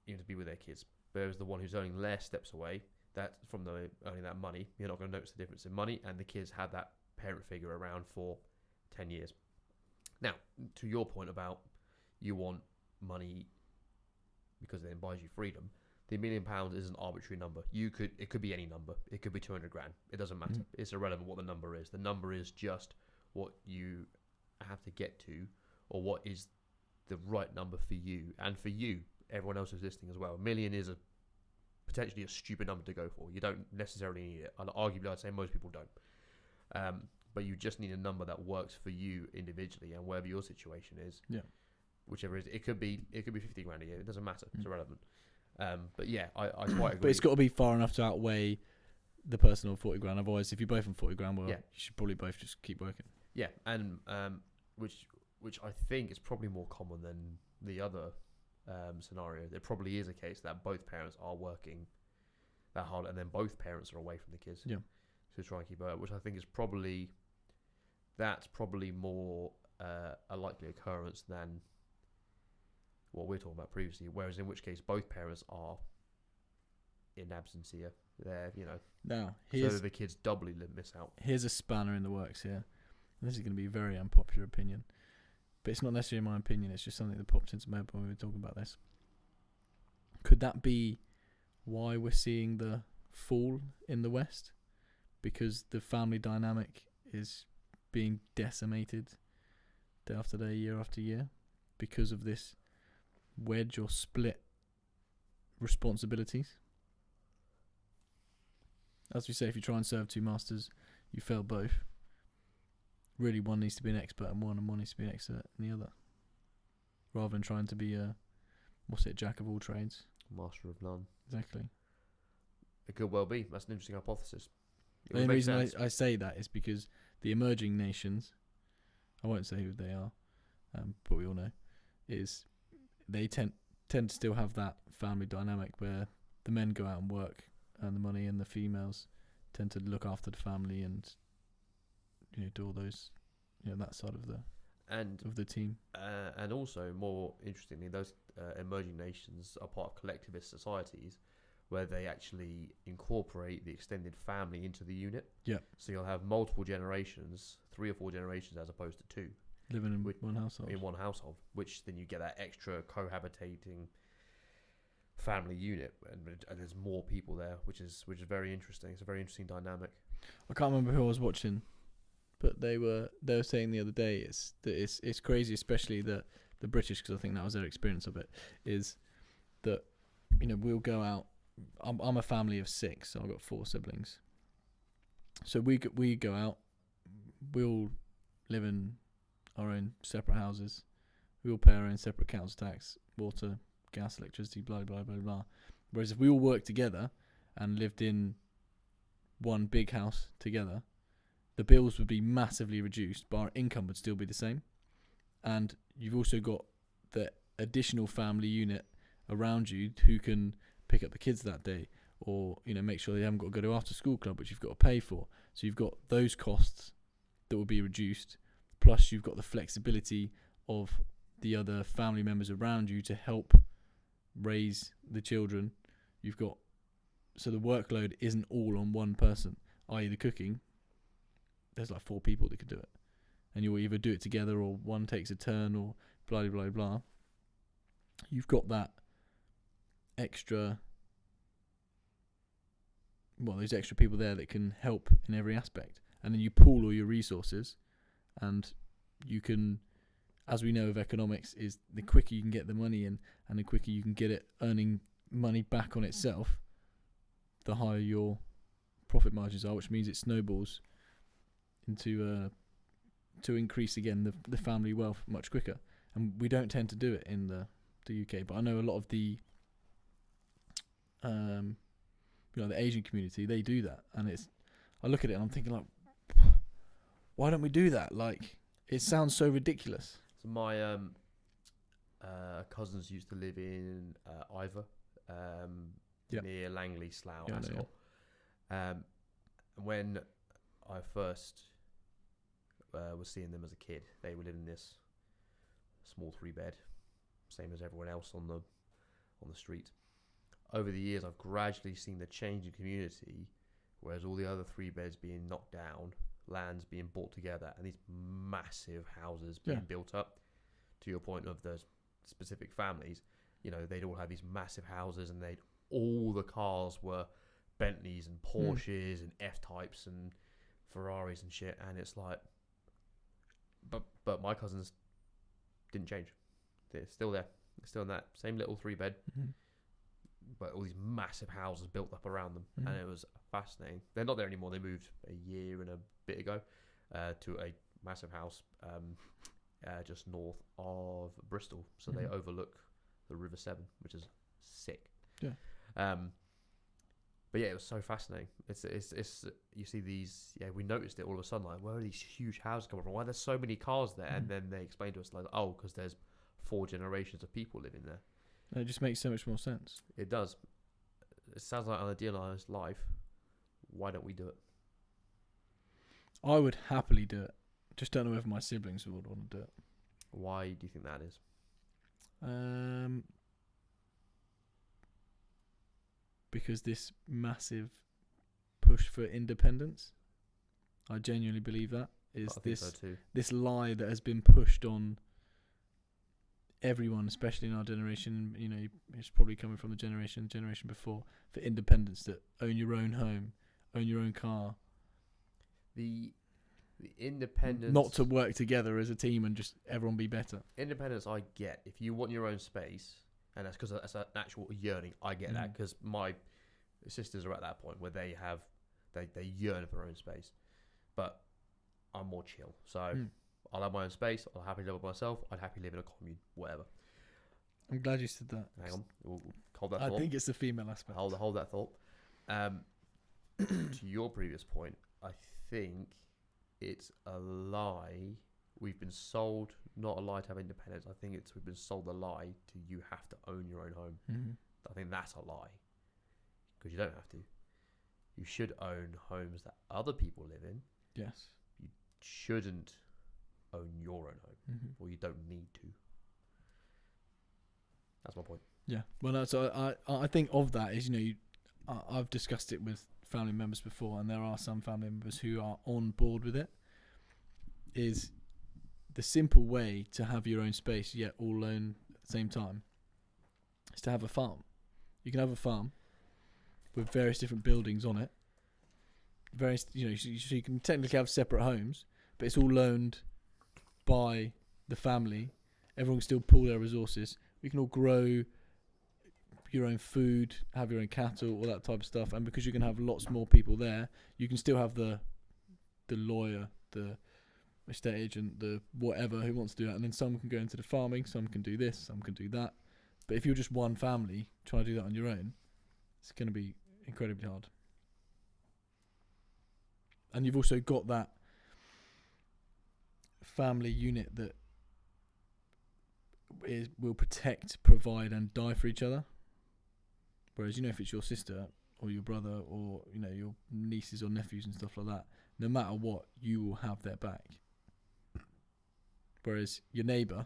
you know, to be with their kids. Whereas the one who's earning less steps away, that from the earning that money, you're not going to notice the difference in money, and the kids had that parent figure around for 10 years. Now, to your point about you want money because it then buys you freedom, the £1 million is an arbitrary number. It could be any number. It could be 200 grand. It doesn't matter. It's irrelevant what the number is. The number is just what you have to get to, or what is the right number for you, and for you, everyone else who's listening as well. $1 million is potentially a stupid number to go for. You don't necessarily need it. And arguably, I'd say most people don't. But you just need a number that works for you individually, and wherever your situation is. Yeah. Whichever is, it could be 50 grand a year. It doesn't matter. It's irrelevant. But yeah, I quite agree. But it's got to be far enough to outweigh the personal 40 grand. Otherwise, if you're both on 40 grand, well, you should probably both just keep working. Yeah, and which I think is probably more common than the other scenario. There probably is a case that both parents are working that hard, and then both parents are away from the kids. Yeah. To try and keep it up, which I think is probably more a likely occurrence than what we're talking about previously. Whereas in which case both parents are in absentia. They're, you know, now so that the kids doubly miss out. Here's a spanner in the works here. This is going to be a very unpopular opinion, but it's not necessarily my opinion. It's just something that popped into my head when we were talking about this. Could that be why we're seeing the fall in the West? Because the family dynamic is being decimated day after day, year after year, because of this wedge or split responsibilities. As we say, if you try and serve two masters, you fail both. Really, one needs to be an expert in one, and one needs to be an expert in the other. Rather than trying to be jack of all trades. Master of none. Exactly. It could well be. That's an interesting hypothesis. The only reason I say that is because the emerging nations, I won't say who they are, but we all know, is they tend to still have that family dynamic where the men go out and work, earn the money, and the females tend to look after the family and, you know, do all those, you know, that side of the team. And also, more interestingly, those emerging nations are part of collectivist societies where they actually incorporate the extended family into the unit. Yeah. So you'll have multiple generations, 3 or 4 generations as opposed to 2. Living in one household. In one household, which then you get that extra cohabitating family unit, and there's more people there, which is very interesting. It's a very interesting dynamic. I can't remember who I was watching, but they were saying the other day it's crazy, especially the British, because I think that was their experience of it, is that, you know, we'll go out. I'm a family of 6, so I've got 4 siblings. So we go out. We all live in our own separate houses. We all pay our own separate council tax, water, gas, electricity, blah blah blah blah. Whereas if we all worked together and lived in one big house together, the bills would be massively reduced, but our income would still be the same. And you've also got the additional family unit around you who can pick up the kids that day, or, you know, make sure they haven't got to go to after school club, which you've got to pay for. So you've got those costs that will be reduced, plus you've got the flexibility of the other family members around you to help raise the children. So the workload isn't all on one person, i.e. the cooking. There's like 4 people that could do it, and you'll either do it together or one takes a turn, or blah blah blah. You've got that extra, there's extra people there that can help in every aspect, and then you pool all your resources, and you can, as we know of economics, is the quicker you can get the money in and the quicker you can get it earning money back on itself, the higher your profit margins are, which means it snowballs into to increase again the family wealth much quicker. And we don't tend to do it in the UK, but I know a lot of the the Asian community, they do that, and I look at it and I'm thinking, like, why don't we do that? Like, it sounds so ridiculous. So my cousins used to live in Ivor, near Langley, Slough, Ascot. When I first was seeing them as a kid, they were living in this small 3-bed, same as everyone else on the street. Over the years, I've gradually seen the change in community, whereas all the other 3-beds being knocked down, lands being bought together, and these massive houses being built up. To your point of the specific families, they'd all have these massive houses, and all the cars were Bentleys and Porsches and F-types and Ferraris and shit. And it's like, but my cousins didn't change. They're still there. They're still in that same little 3-bed. But all these massive houses built up around them, and it was fascinating. They're not there anymore. They moved a year and a bit ago to a massive house just north of Bristol, so they overlook the River Severn, which is sick. But yeah, it was so fascinating. It's you see these. Yeah, we noticed it all of a sudden. Like, where are these huge houses coming from? Why are there so many cars there? And then they explained to us like, oh, because there's 4 generations of people living there. And it just makes so much more sense. It does. It sounds like an idealized life. Why don't we do it? I would happily do it. Just don't know whether my siblings would want to do it. Why do you think that is? Because this massive push for independence, I genuinely believe that is this lie that has been pushed on everyone, especially in our generation. It's probably coming from the generation before, for independence, that own your own home, own your own car. The independence, not to work together as a team and just everyone be better. Independence, I get. If you want your own space, and that's because that's an actual yearning. I get that, because my sisters are at that point where they yearn for their own space. But I'm more chill, so I'll have my own space. I'll happily live with myself. I'd happily live in a commune, whatever. I'm glad you said that. Hang on, we'll hold that thought. I think it's the female aspect. Hold that thought. To your previous point, I think it's a lie. We've been sold not a lie to have independence. I think we've been sold a lie to you have to own your own home. I think that's a lie, because you don't have to. You should own homes that other people live in. Yes. You shouldn't own your own home, or you don't need to. That's my point. Yeah. Well, so I think of that is, I've discussed it with family members before, and there are some family members who are on board with it. Is the simple way to have your own space yet all own at the same time is to have a farm. You can have a farm with various different buildings on it. So you can technically have separate homes, but it's all owned by the family. Everyone can still pool their resources. We can all grow your own food, have your own cattle, all that type of stuff. And because you can have lots more people there, you can still have the lawyer, the estate agent, the whatever who wants to do that. And then some can go into the farming, some can do this, some can do that. But if you're just one family trying to do that on your own, it's going to be incredibly hard. And you've also got that family unit that will protect, provide, and die for each other. Whereas, if it's your sister or your brother or, your nieces or nephews and stuff like that, no matter what, you will have their back. Whereas your neighbour,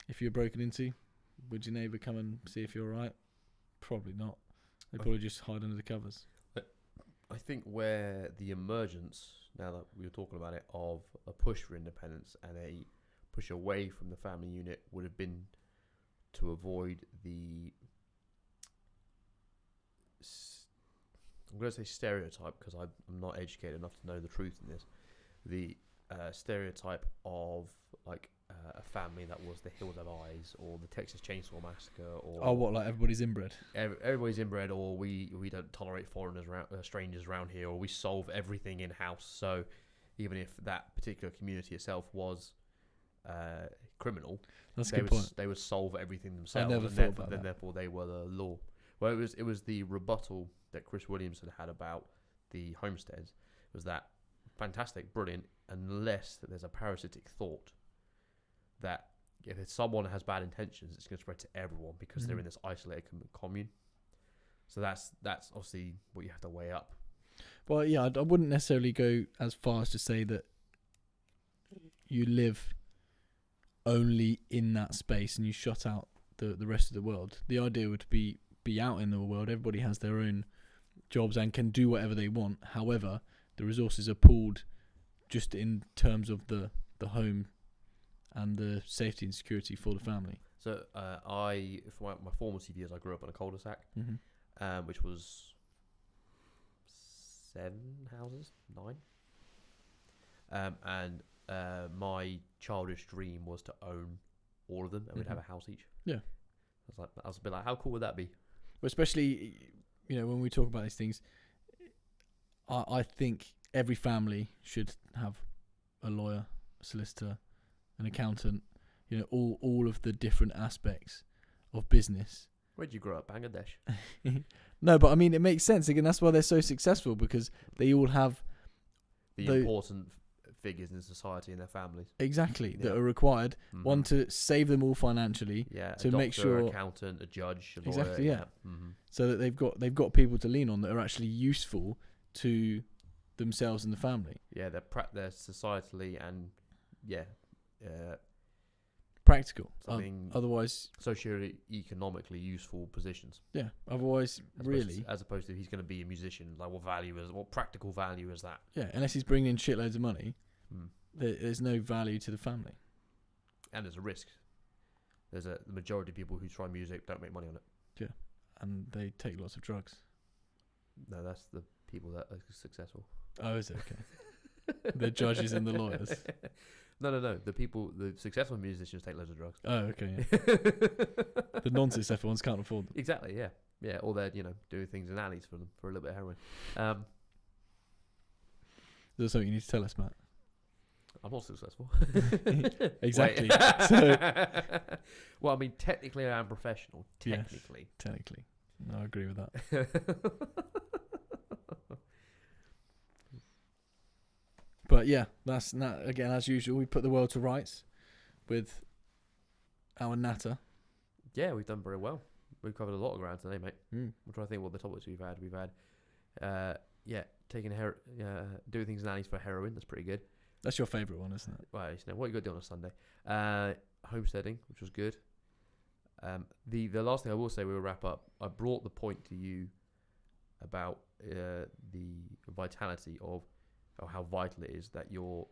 if you're broken into, would your neighbour come and see if you're alright? Probably not. They'd probably just hide under the covers. I think where the emergence, now that we were talking about it, of a push for independence and a push away from the family unit would have been to avoid the, I'm going to say stereotype, because I'm not educated enough to know the truth in this, the stereotype of like a family that was the Hills Have Eyes or the Texas Chainsaw Massacre, or like everybody's inbred? Everybody's inbred, or we don't tolerate foreigners, strangers around here, or we solve everything in house. So even if that particular community itself was criminal, they would solve everything themselves. I never thought about that. Therefore they were the law. Well, it was the rebuttal that Chris Williams had about the homesteads. Was that fantastic, brilliant, unless there's a parasitic thought that if someone has bad intentions, it's going to spread to everyone because they're in this isolated commune. So that's obviously what you have to weigh up. Well, yeah, I wouldn't necessarily go as far as to say that you live only in that space and you shut out the rest of the world. The idea would be out in the world. Everybody has their own jobs and can do whatever they want. However, the resources are pooled just in terms of the home and the safety and security for the family. So for my formative years, I grew up in a cul-de-sac, which was 7 houses, 9. And my childish dream was to own all of them, and we'd have a house each. Yeah. I was a bit like, how cool would that be? Well, especially, when we talk about these things, I think every family should have a lawyer, a solicitor, an accountant, all of the different aspects of business. Where'd you grow up? Bangladesh? No, but I mean, it makes sense. Again, that's why they're so successful, because they all have the important figures in society and their families. Exactly, that are required. One, to save them all financially. Yeah, to make make sure an accountant, a judge, a lawyer. Exactly, yeah. So that they've got people to lean on that are actually useful to themselves and the family. Yeah, they're societally and practical. Otherwise, socio-economically useful positions. Yeah. Otherwise, as opposed to he's going to be a musician. Like, what practical value is that? Yeah, unless he's bringing in shitloads of money, there's no value to the family. And there's a risk. The majority of people who try music don't make money on it. Yeah, and they take lots of drugs. No, that's the people that are successful. Oh, is it? Okay. The judges and the lawyers. No. The successful musicians take loads of drugs. Oh, okay. Yeah. The non-successful ones can't afford them. Exactly. Yeah. Yeah. Or they're doing things in alleys for them for a little bit of heroin. Is there something you need to tell us, Matt? I'm not successful. Exactly. So, well, I mean, technically, I am professional. Technically. Yes, technically. No, I agree with that. But yeah, that's again, as usual, we put the world to rights with our natter. Yeah, we've done very well. We've covered a lot of ground today, mate. I'm trying to think what the topics we've had. We've had, doing things in alleys for heroin. That's pretty good. That's your favourite one, isn't it? Well, what you got to do on a Sunday? Homesteading, which was good. The last thing I will say, we will wrap up. I brought the point to you about the vitality of how vital it is that your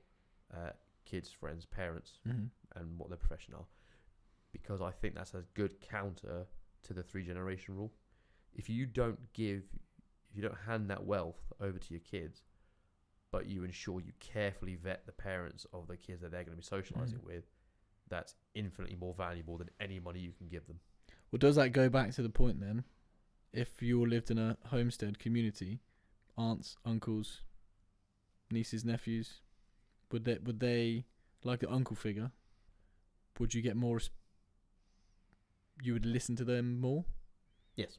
kids, friends, parents, and what their profession are, because I think that's a good counter to the 3-generation rule. If you don't hand that wealth over to your kids, but you ensure you carefully vet the parents of the kids that they're going to be socializing with, that's infinitely more valuable than any money you can give them. Well, does that go back to the point then? If you all lived in a homestead community, aunts, uncles, nieces, nephews, would they like the uncle figure? Would you get more? You would listen to them more? Yes.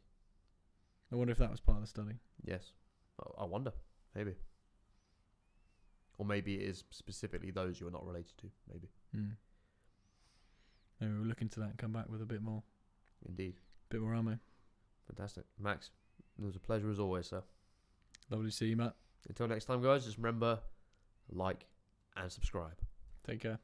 I wonder if that was part of the study. Yes. I wonder. Maybe. Or maybe it is specifically those you are not related to. Maybe. Maybe we'll look into that and come back with a bit more. Indeed. A bit more ammo. Fantastic. Max, it was a pleasure as always, sir. Lovely to see you, Matt. Until next time, guys, just remember, like and subscribe. Take care.